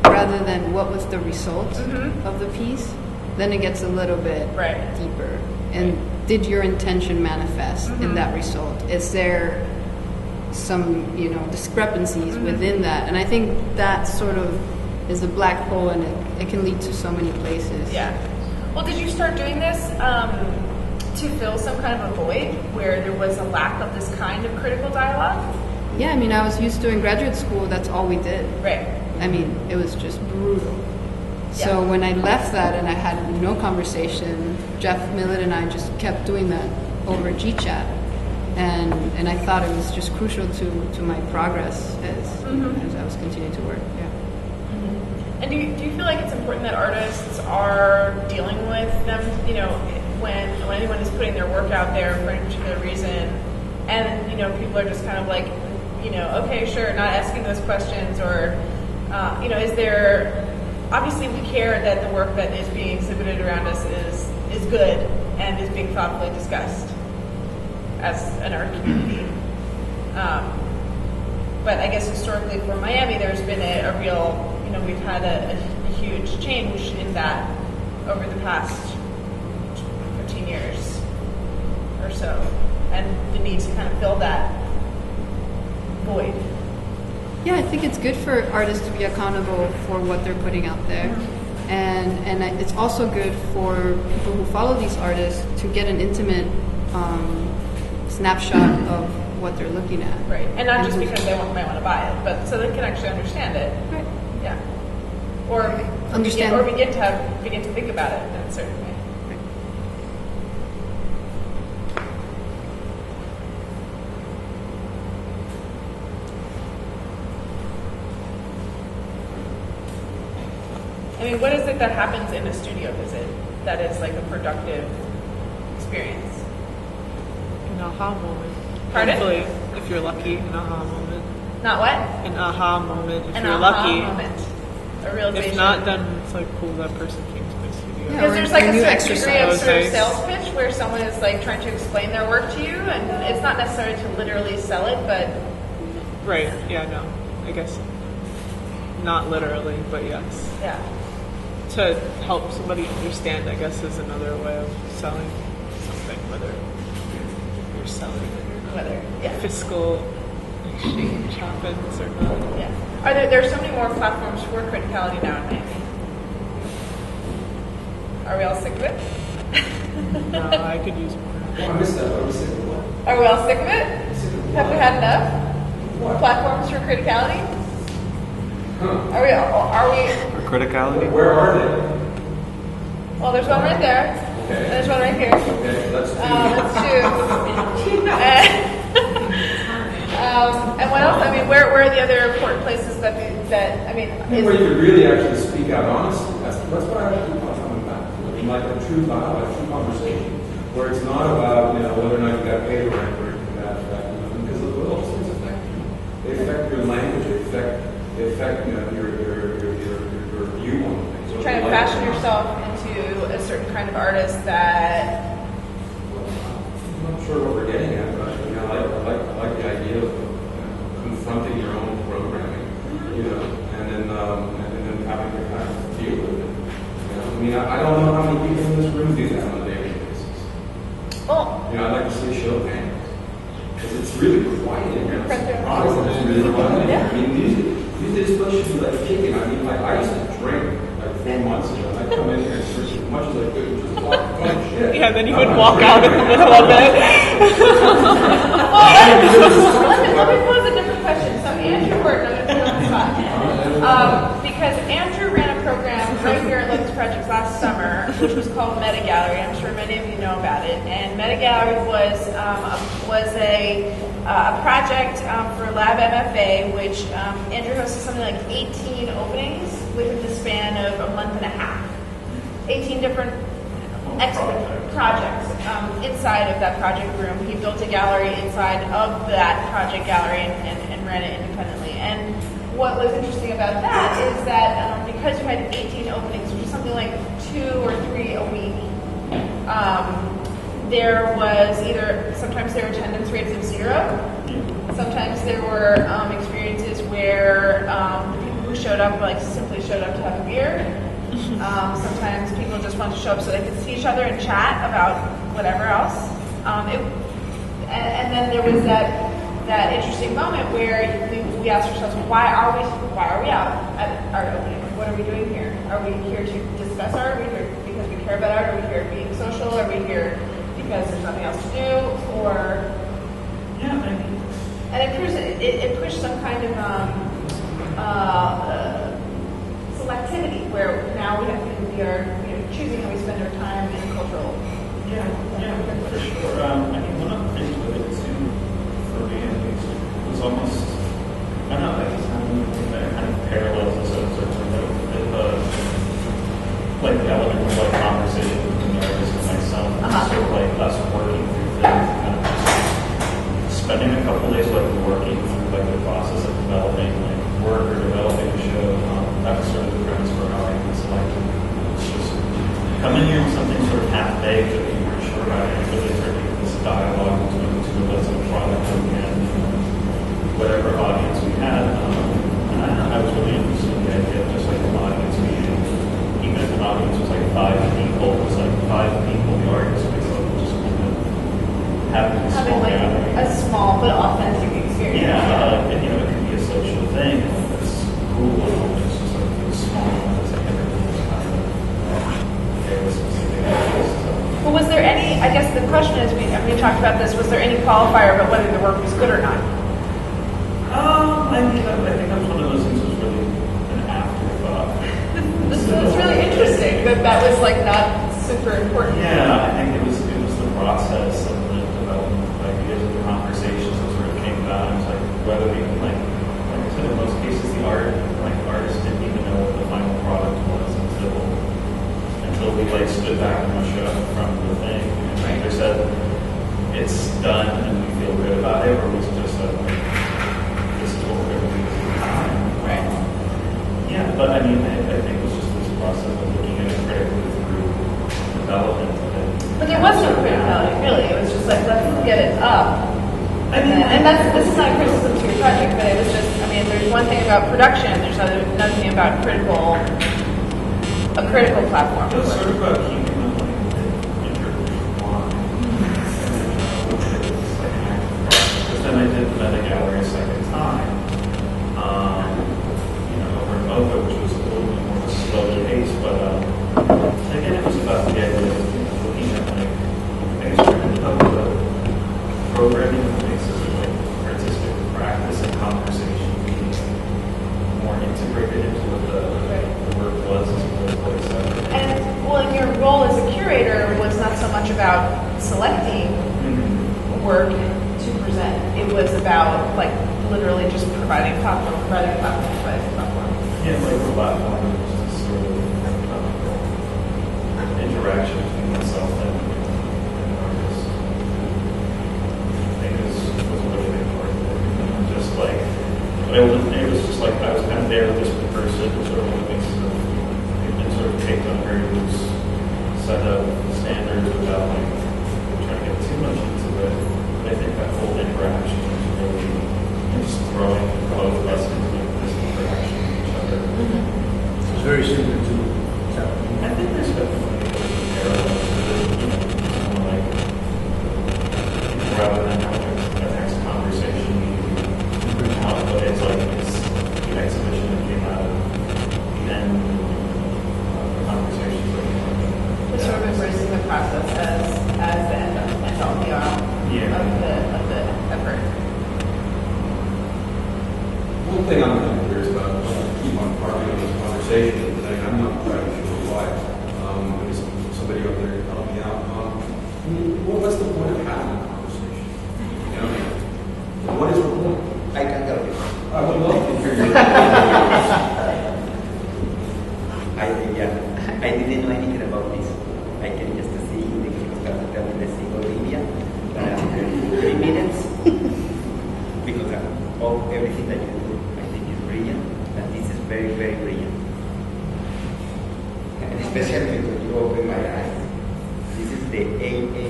rather than what was the result of the piece, then it gets a little bit deeper. And did your intention manifest in that result? Is there some, discrepancies within that? And I think that sort of is a black hole, and it can lead to so many places. Yeah. Well, did you start doing this to fill some kind of a void where there was a lack of this kind of critical dialogue? Yeah, I mean, I was used to in graduate school, that's all we did. Right. I mean, it was just brutal. So when I left that and I had no conversation, Jeff Millett and I just kept doing that over GChat. And I thought it was just crucial to my progress as I was continuing to work. Yeah. And do you feel like it's important that artists are dealing with them, when anyone is putting their work out there for any particular reason, and people are just kind of like, okay, sure, not asking those questions, or is there? Obviously, we care that the work that is being exhibited around us is good and is being thoughtfully discussed as an art community. But I guess historically for Miami, there's been a real, we've had a huge change in that over the past 15 years or so, and the need to kind of fill that void. Yeah, I think it's good for artists to be accountable for what they're putting out there. And it's also good for people who follow these artists to get an intimate snapshot of what they're looking at. Right, and not just because they might want to buy it, but so they can actually understand it. Right. Yeah. Or Understand. begin to think about it in a certain way. I mean, what is it that happens in a studio visit that is like a productive experience? An aha moment. Pardon? Hopefully, if you're lucky, an aha moment. Not what? An aha moment if An you're aha lucky. moment. A realization. If not, then it's like, cool, that person came to my studio. Because there's like a certain degree of sort of Nice. sales pitch where someone is like trying to explain their work to you, and it's not necessary to literally sell it, but Right, yeah, no. I guess not literally, but yes. yeah. To help somebody understand, I guess, is another way of selling something, whether you're selling it or not. Whether, yeah. Fiscal exchange happens or not. Yeah. There are so many more platforms for criticality now in Miami. Are we all sick of it? No, I could use more. I missed that. Are we sick of what? Are we all sick of it? Have we had enough? Platforms for criticality? Are we? For criticality? Where are they? Well, there's one right there. Okay. And there's one right here. Okay, that's two. That's two. And what else? I mean, where are the other important places that I mean, Where you could really actually speak out honestly. That's what I keep on coming back to. I mean, like a true dialogue, a true conversation, where it's not about whether or not you got paid or rent or anything like that. Because those things affect you. They affect your language. They affect your view on things. you're trying to fashion yourself into a certain kind of artist that. I'm not sure what we're getting at, but I like the idea of confronting your own programming, and then having to kind of deal with it. I mean, I don't know how many people in this room do that on a daily basis. Oh. I'd like to see a show of hands because it's really quiet in here. Honestly, it's really quiet. Yeah. I mean, this place should be like kicking. I mean, like I used to drink like 4 months ago. I'd come in here and drink as much as I could, and just talk shit. Yeah, then you would walk out in the middle of it. Let me pose a different question. So Andrew Horton, I'm going to put you on the spot. Because Andrew ran a program right here at Locust Projects last summer, which was called Meta Gallery. I'm sure many of you know about it. And Meta Gallery was a project for Lab MFA, which Andrew hosted something like 18 openings within the span of a month and a half. 18 different projects inside of that project room. He built a gallery inside of that project gallery and ran it independently. And what was interesting about that is that because you had 18 openings, which is something like 2 or 3 a week, there was sometimes there were attendance rates of 0. Sometimes there were experiences where the people who showed up simply showed up to have a beer. Sometimes people just wanted to show up so they could see each other and chat about whatever else. And then there was that interesting moment where we asked ourselves, why are we out at art opening? What are we doing here? Are we here to discuss art? Are we here because we care about art? Are we here being social? Are we here because there's nothing else to do? Or and it pushed some kind of selectivity where now we are choosing how we spend our time in cultural. Yeah, for sure. I mean, one of the things with it too, for me at least, was almost, I don't know, like it's kind of parallels to sort of like the element of like conversation between the artist and myself, and sort of like us working through things, kind of just spending a couple days like working through like the process of developing like work or developing a show, that was sort of the premise for how I selected. It's just come in here with something sort of half baked that you weren't sure about, and really start to get this dialogue between the two of us on a product and whatever audience we had. And I was really interested in the idea of just like an audience meeting. Even if an audience was like 5 people, it was like 5 people, the artists would just kind of having a small Having gathering. like a small but authentic experience. Yeah, and you know, it could be a social thing. It's cool. It's just like it's small. It's like everything's kind of okay with specific ideas. Well, was there any, I guess the question is, we talked about this, was there any qualifier about whether the work was good or not? I mean, I think that's one of those things that was really an afterthought. This was really interesting that was like not super important. Yeah, I think it was the process and the development of ideas and the conversations that sort of came about. It was like whether we can like I said, in most cases the artists didn't even know what the final product was until we like stood back and showed up in front of the thing. And like they said, it's done and we feel good about it, or was it just a this is what we're going to do this time. Right. Yeah, but I mean I think it was just this process of looking at it critically through development of it. But there was no criticality, really. It was just like, let's get it up. And this is not a criticism to your project, but it was just, I mean, there's one thing about production, there's another thing about a critical platform. It was sort of about keeping them like intertwined. Because then I did the meta gallery a second time. Over in Mocha, which was a little bit more of a slow pace, but again, it was about the idea of looking at like the programming on the basis of like artistic practice and conversation being more integrated into what the work was as opposed to like separate. And well, and your role as a curator was not so much about selecting work to present. It was about like literally just providing a platform. Yeah, like the platform was just sort of interaction between myself and an artist. I think it was a really big part of it. Just like, but it was just like I was kind of there with this person, sort of a mix of, and sort of take on a very loose set of standards without like trying to get too much into it. But I think that whole interaction was really just throwing both of us into this interaction with each other. It's very similar to I think there's definitely a parallel to it, like rather than having a next conversation, but it's like it's the exhibition that came out of then the conversations that came out of it. Just sort of embracing the process as the end all be all of the effort. One thing I'm kind of curious about, I keep on parking on this conversation, and I'm not quite sure why. Maybe somebody over there can help me out. I mean, what's the point of having a conversation? You know, what is the point? I can help you. I would love to hear your I didn't know anything about this. I came just to see the capital with the city Olivia. 3 minutes because of everything that you do, I think is brilliant, and this is very, very brilliant. And especially because you open my eyes. This is the AA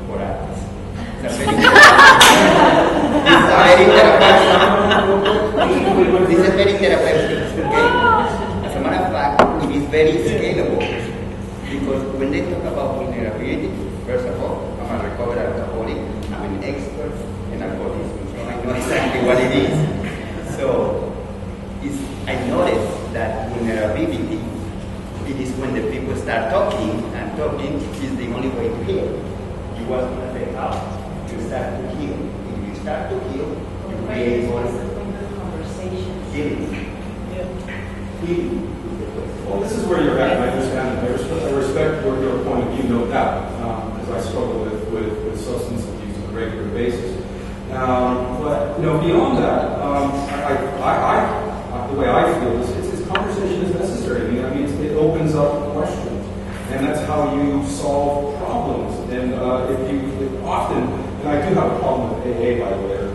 for artists. It's a very therapeutic. This is very therapeutic. Okay? As a matter of fact, it is very scalable because when they talk about vulnerability, first of all, I'm a recovered alcoholic, I'm an expert in alcoholism, so I know exactly what it is. So I noticed that vulnerability, it is when the people start talking, and talking is the only way to heal. You was going to say how? You start to heal. If you start to heal, you create more conversation. healing. Healing. Well, this is where you're at, and I understand. I respect your point of view, no doubt, because I struggle with substance abuse on a regular basis. But beyond that, the way I feel is conversation is necessary. I mean, it opens up questions, and that's how you solve problems. And if you often, and I do have a problem with AA, by the way, or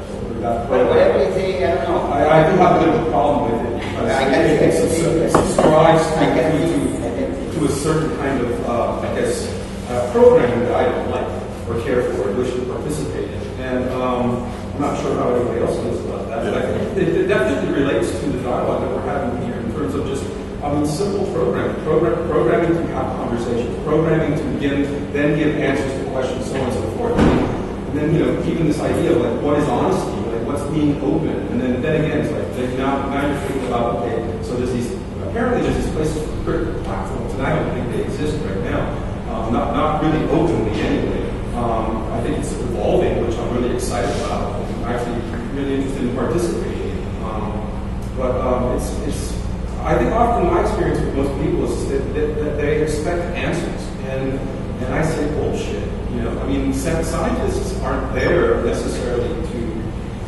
programming that I don't like or care for or wish to participate in. And I'm not sure how anybody else feels about that, but I think it definitely relates to the dialogue that we're having here in terms of just, simple programming. Programming to have conversations, programming to then give answers to questions, so on and so forth. And then, even this idea of like, what is honesty? Like, what's being open? And then again, it's like, now you're thinking about, okay, so apparently there's these places for critical platforms, and I don't think they exist right now. Not really openly anyway. I think it's evolving, which I'm really excited about. I'm actually really interested in participating in. But it's I think often my experience with most people is that they expect answers, and I say bullshit. Scientists aren't there necessarily to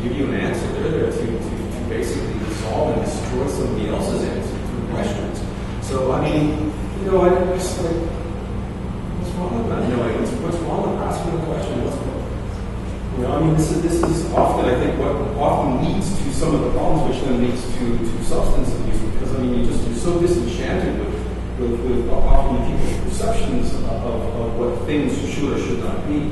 give you an answer. They're there to basically resolve and destroy somebody else's answer through questions. So I'm just like, what's wrong with not knowing? What's wrong with asking a question? This is often, I think, what often leads to some of the problems, which then leads to substance abuse, because you're so disenchanted with often people's perceptions of what things should or should not be.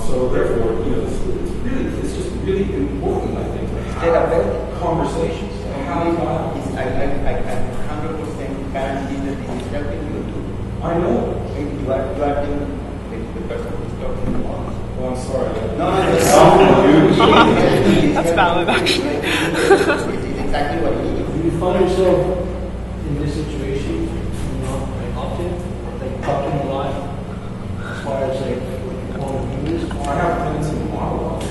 So therefore, it's just really important, I think, to have conversations. I 100% guarantee that this is helping you too. I know. You are the person who's talking about. Oh, I'm sorry. That's valid, actually. It's exactly what you need. Do you find yourself in this situation, often, like talking a lot, as far as like what you call views? I have tendency to monologue.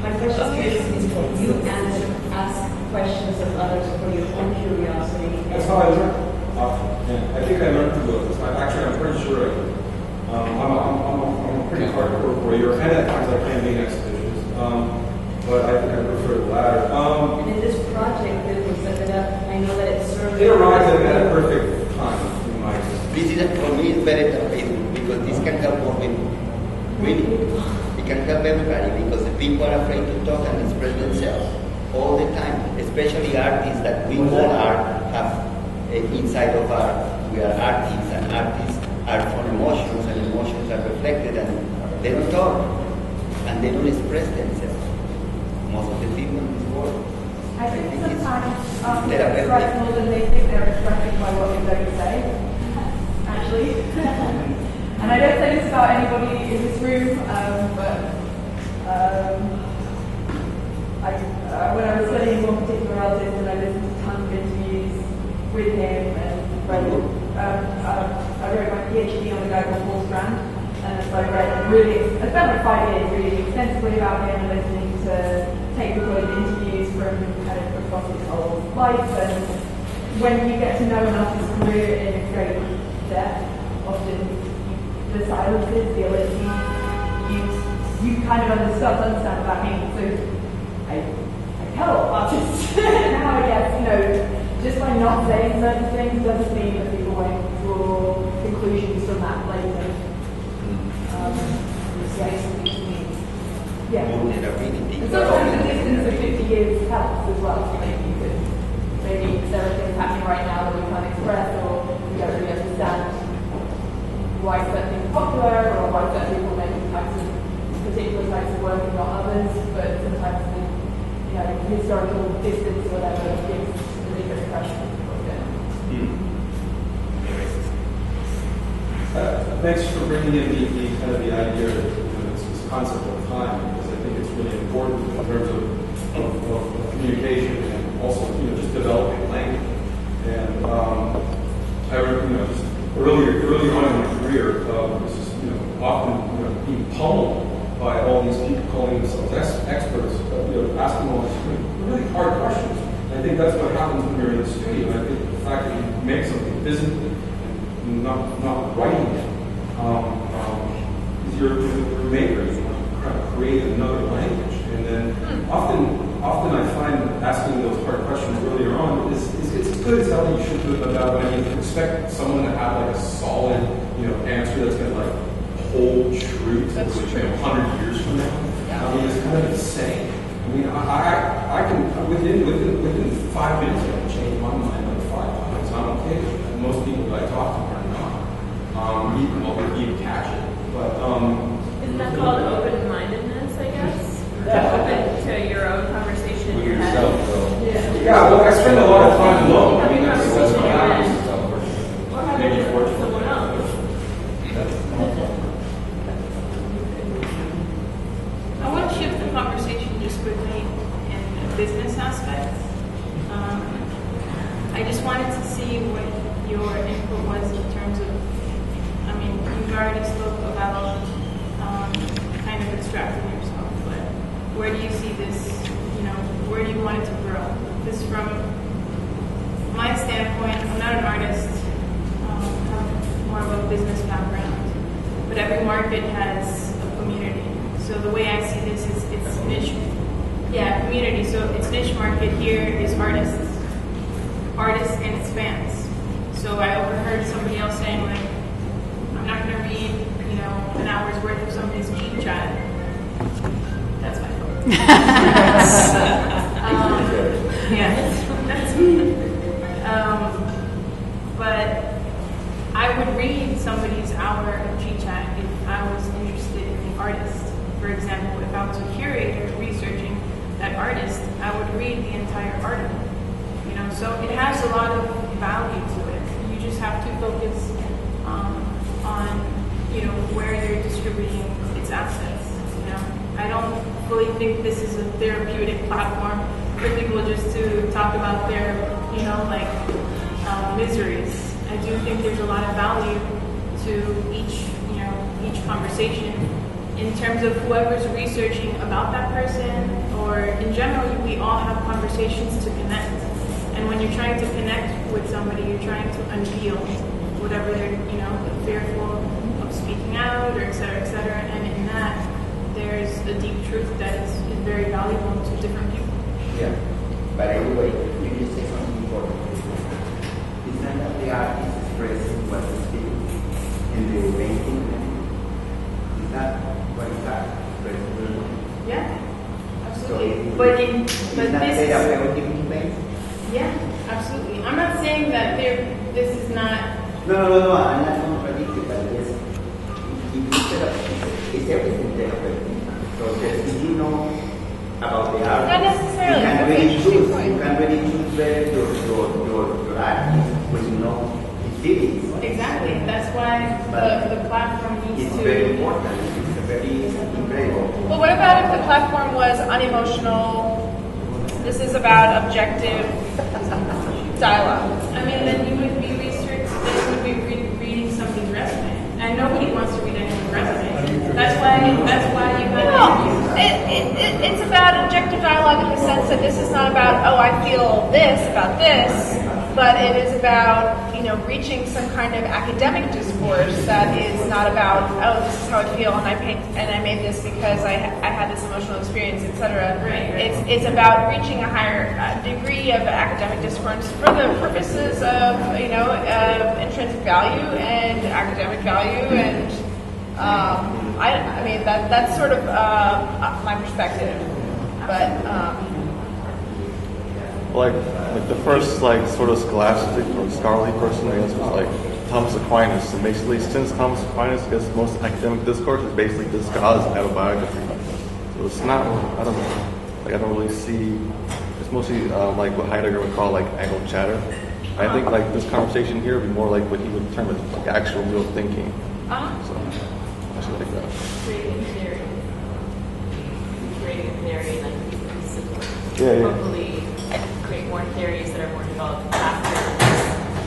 My question is for you and ask questions of others for your own curiosity. That's how I learn. I think I learned through books. I'm pretty sure I do. I'm a pretty hardcore warrior, and at times I can be expeditious. But I think I prefer the latter. And in this project that was set up, I know that it's sort of... It arrived at a perfect time in my existence. This is, for me, it's very therapeutic because this can help more people. Really. It can help everybody because the people are afraid to talk and express themselves all the time, especially artists that we all have inside of art. We are artists, and artists are from emotions, and emotions are reflected, and they don't talk, and they don't express themselves. Most of the people in this world. I think sometimes they express more than they think they're expressing by what they don't say, actually. And I don't say this about anybody in this room, but when I was studying one particular artist and I listened to tons of interviews with him, and I wrote my PhD on a guy called Paul Strand, and so I spent like 5 years reading extensively about him and listening to tape recorded interviews from kind of across his whole life. And when you get to know an artist's career in great depth, often the silences, the ellipses, you kind of start to understand what that means. So I tell artists now, I guess, just by not saying certain things doesn't mean that people won't draw conclusions from that later. Yeah. And sometimes the distance of 50 years helps as well. Maybe there are things happening right now that we can't express, or we don't really understand why certain things are popular, or why certain people make particular types of work and not others. But sometimes the historical distance or whatever gives a different impression of what's going on. Thanks for bringing in the idea of this concept of time, because I think it's really important in terms of communication and also just developing language. And I remember just early on in my career, this is often being pummeled by all these people calling themselves experts, asking all these really hard questions. And I think that's what happens when you're in the studio. And I think the fact that you make something physically and not writing it, is your maker. You want to kind of create another language. And then often I find asking those hard questions earlier on is it's good as hell that you should do it about when you expect someone to have like a solid answer that's going to hold true to 100 years from now. I mean, it's kind of insane. I mean, I can within 5 minutes I can changed my mind like 5 times. I'm okay with that. Most people that I talk to are not. Even catch it. But Isn't that called open-mindedness, I guess? Open to your own conversation in your head. Yeah, well, I spend a lot of time alone. I mean, that's what happens. Maybe fortunate. Someone else. I want to shift the conversation just quickly in a business aspect. I just wanted to see what your input was in terms of, I mean, you've already spoke about kind of extracting yourself, but where do you see this, where do you want it to grow? Because from my standpoint, I'm not an artist, I have more of a business background, but every market has a community. So the way I see this is it's niche, community. So its niche market here is artists and its fans. So I overheard somebody else saying like, I'm not going to read, an hour's worth of somebody's Jeep chat. That's my fault. But I would read somebody's hour of G-Chat if I was interested in the artist. For example, if I was a curator researching that artist, I would read the entire article. So it has a lot of value to it. You just have to focus on where you're distributing its assets. I don't fully think this is a therapeutic platform for people just to talk about their miseries. I do think there's a lot of value to each conversation in terms of whoever's researching about that person, or in general, we all have conversations to connect. And when you're trying to connect with somebody, you're trying to unveil whatever they're, fearful of speaking out, or et cetera, et cetera. And in that, there's a deep truth that is very valuable to different people. Yeah, but anyway, you just say something important. It's not that the artist expressing what he's feeling in the painting. It's not what he's expressing. Yeah, absolutely. So but it's not therapeutic to paint? Yeah, absolutely. I'm not saying that this is not. No, I'm not contradicting, but yes, it's everything therapeutic. So if you know about the art, Not necessarily. you can really choose better your artist when you know his feelings. Exactly. That's why the platform needs It's to. very important. It's very incredible. Well, what about if the platform was unemotional? This is about objective dialogue. I mean, then you would be reading somebody's resume, and nobody wants to read anyone's resume. That's why you have. It's about objective dialogue in the sense that this is not about, I feel this about this, but it is about, reaching some kind of academic discourse that is not about, this is how I feel and I paint and I made this because I had this emotional experience, etc. Right. It's about reaching a higher degree of academic discourse for the purposes of, intrinsic value and academic value, and I mean that's sort of my perspective, but. Like the first sort of scholastic or scholarly person, I guess, was Thomas Aquinas, and basically since Thomas Aquinas gets most academic discourse is basically disguised autobiography. So it's not, I don't know, I don't really see. It's mostly what Heidegger would call angle chatter. I think this conversation here would be more like what he would term as actual real thinking. So I should like that. Creating theory, Yeah. hopefully create more theories that are more developed after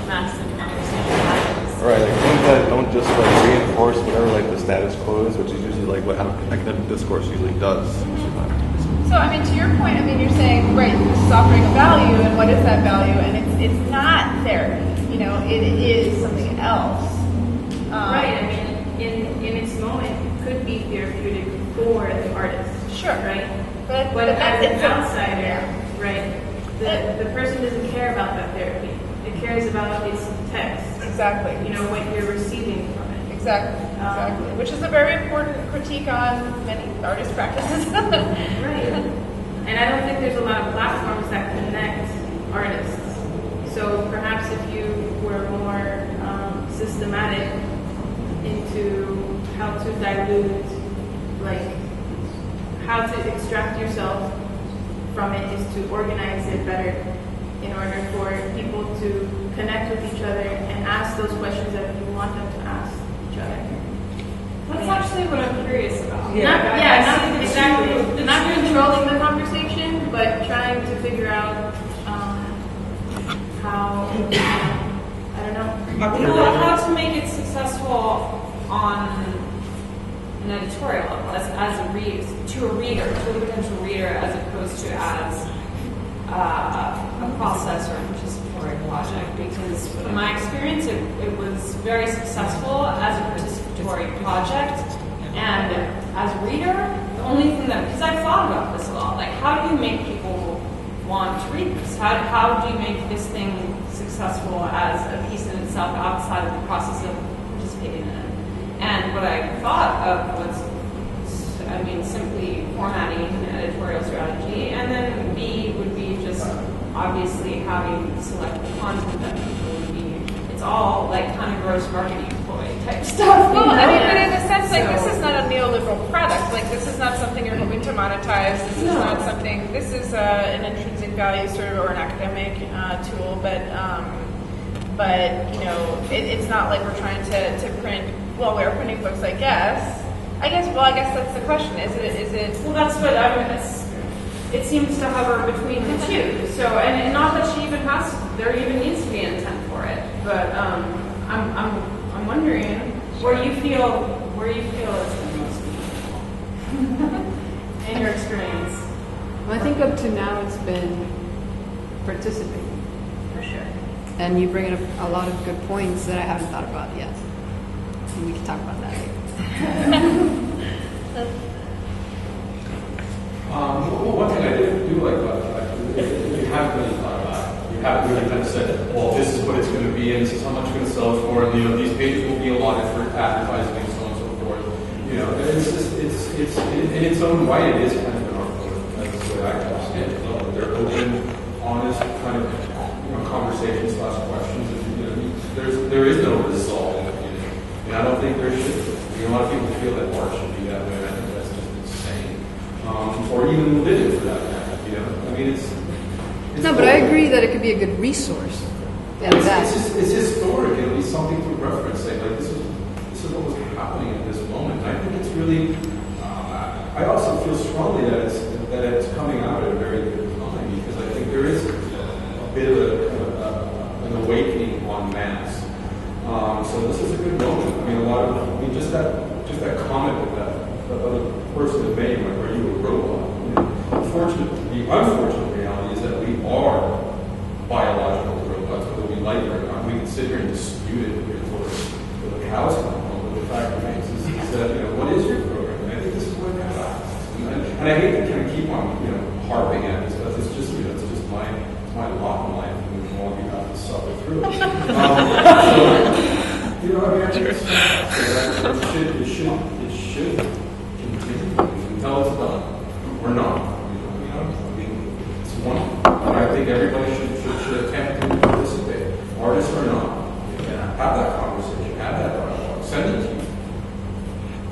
massive conversation happens. Right, things that don't just reinforce whatever the status quo is, which is usually what academic discourse usually does. So, to your point, you're saying, right, this is offering a value, and what is that value? And it's not therapy, it is something else. Right. In its moment, it could be therapeutic for the artist. Sure. Right. But as an outsider, right, the person doesn't care about that therapy. It cares about its text. Exactly. What you're receiving from it. Exactly. Which is a very important critique on many artist practices. Right. And I don't think there's a lot of platforms that connect artists. So perhaps if you were more systematic into how to dilute, like how to extract yourself from it is to organize it better in order for people to connect with each other and ask those questions that you want them to ask each other. That's actually what I'm curious about. Not exactly. Not controlling the conversation, but trying to figure out how, I don't know. Well, how to make it successful on an editorial level, as a read, to a reader, to a potential reader, as opposed to as a process or a participatory project. Because from my experience, it was very successful as a participatory project, and as a reader, the only thing that, because I've thought about this a lot, like how do you make people want to read this? How do you make this thing successful as a piece in itself outside of the process of participating in it? And what I thought of was, simply formatting an editorial strategy, and then B would be just obviously having selected content that people would be. It's all like kind of gross marketing ploy type stuff. Well, I mean, but in a sense, like this is not a neoliberal product. Like this is not something you're hoping to monetize. This is not something. This is an intrinsic value sort of or an academic tool, but it's not like we're trying to print. Well, we're printing books, I guess. I guess that's the question. Is it? Well, that's what I mean. It seems to hover between the two. So, and not that she even has. There even needs to be intent for it. But I'm wondering where you feel it's the most meaningful in your experience. Well, I think up to now it's been participating. For sure. And you bring up a lot of good points that I haven't thought about yet. And we can talk about that later. One thing I do like about it, if you haven't really thought about it, you haven't really kind of said, well, this is what it's going to be, and this is how much you're going to sell it for, and these pages will be allotted for advertising and so on and so forth. It's in its own right, it is kind of an art form. That's the way I understand it. They're open, honest kind of conversations, questions. And, there is no result in it. And I don't think there should be. A lot of people feel that art should be that way, and I think that's just insane. Or even living for that matter. It's no, but I agree that it could be a good resource. It's historic. It'll be something to reference. Say, like this is what was happening at this moment. And I think it's really. I also feel strongly that it's coming out at a very good time because I think there is a bit of an awakening en masse. So this is a good moment. Just that comment that other person had made, like, are you a robot? The unfortunate reality is that we are biological robots, whether we like it or not. We can sit here and dispute it until the cows come home. But the fact remains is that, what is your program? And I think this is where that lies. And I hate to kind of keep on, harping at this, but it's just, it's just my lot in life, and all you have to suffer through it. I think it should continue until it's done or not. It's one. I think everybody should attempt to participate, artists or not. Have that conversation, have that dialogue, send it to you.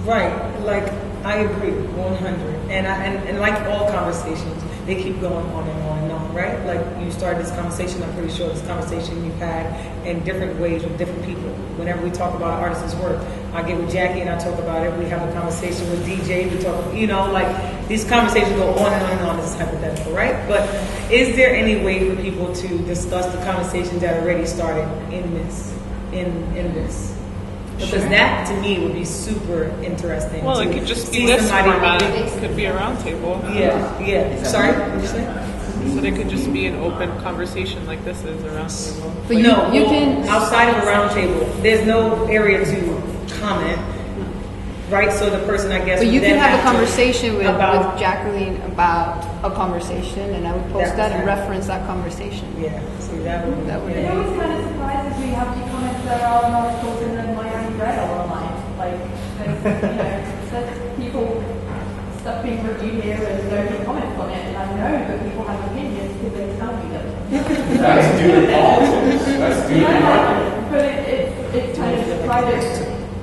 Right, like I agree, 100. And like all conversations, they keep going on and on and on, right? Like you started this conversation, I'm pretty sure this conversation you've had in different ways with different people. Whenever we talk about artists' work, I get with Jackie and I talk about it. We have a conversation with DJ, we talk, like these conversations go on and on and on. This is hypothetical, right? But is there any way for people to discuss the conversations that already started in this? Because that, to me, would be super interesting. Well, it could just be this format. It could be a roundtable. Yeah. Sorry, what did you say? So it could just be an open conversation like this is a roundtable. But you can outside of a roundtable. There's no area to comment, right? So the person, I guess. But you can have a conversation with Jacqueline about a conversation, and I would post that and reference that conversation. Yeah. See that would. It always kind of surprises me how many comments that are not posted in my read online. Like, that people stuff being reviewed here and there's no comments on it. I know that people have opinions because they tell me them. That's due to politics. That's due to marketing. But it's kind of private.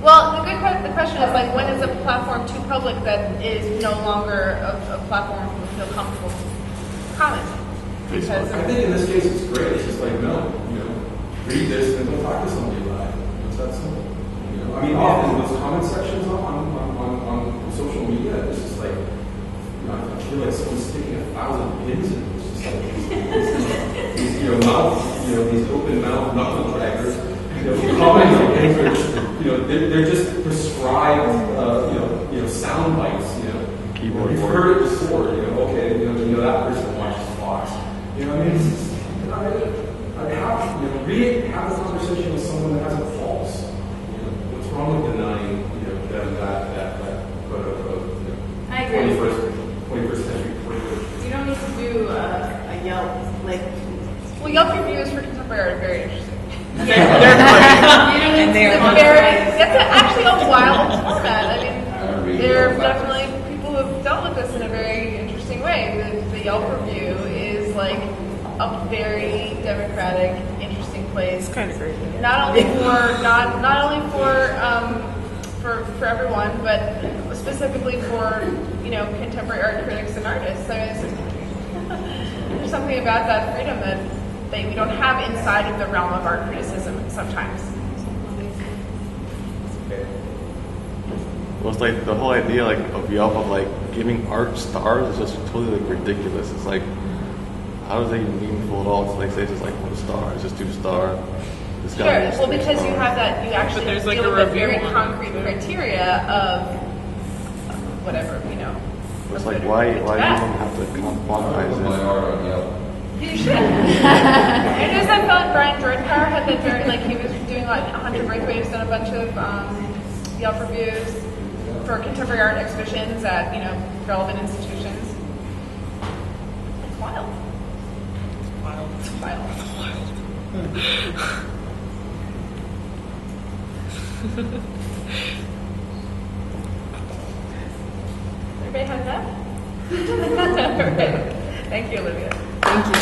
Well, the question is like, when is a platform too public that is no longer a platform people feel comfortable commenting? Because I think in this case it's great. It's just like, no, read this and go talk to somebody about it. It's that simple. I mean, often those comment sections on social media, it's just like, I feel like someone's sticking 1,000 pins in it. It's just like these these open mouth knuckle draggers, commenting on things they're just prescribed, sound bites. Keyboard You've heard it before. Okay, that person watches Fox. I mean, it's just, have a conversation with someone that has a pulse. What's wrong with denying, them that quote unquote, I agree. 21st century privilege? You don't need to do a Yelp, well, Yelp reviews for contemporary art are very interesting. That's actually a wild format. I mean, there are definitely people who have dealt with this in a very interesting way. The Yelp review is like a very democratic, interesting place. It's kind of great. Not only for everyone, but specifically for contemporary art critics and artists. So there's something about that freedom that we don't have inside of the realm of art criticism sometimes. Well, it's like the whole idea of Yelp of giving art stars is just totally ridiculous. It's like, how does that even meaningful at all? It's say just 1 star, it's just 2 star. Sure. Well, because you have that, you actually there's deal a with that review very on it. concrete criteria of whatever, It's like, why do you even have to quantize it? You should. And just I felt like Brian Jordan-Power had that very, he was doing 100 Braithwaite's done a bunch of Yelp reviews for contemporary art exhibitions at, relevant institutions. It's wild. It's wild. Everybody have that? Right. Thank you, Olivia. Thank you.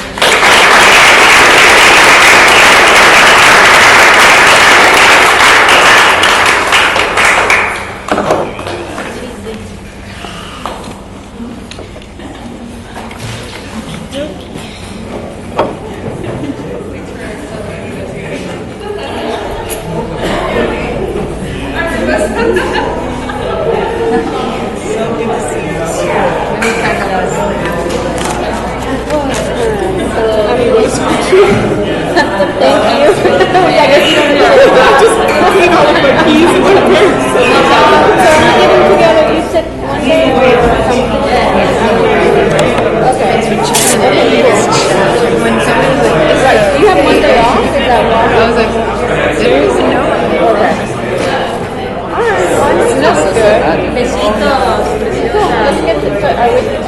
Besito. Let's get the foot.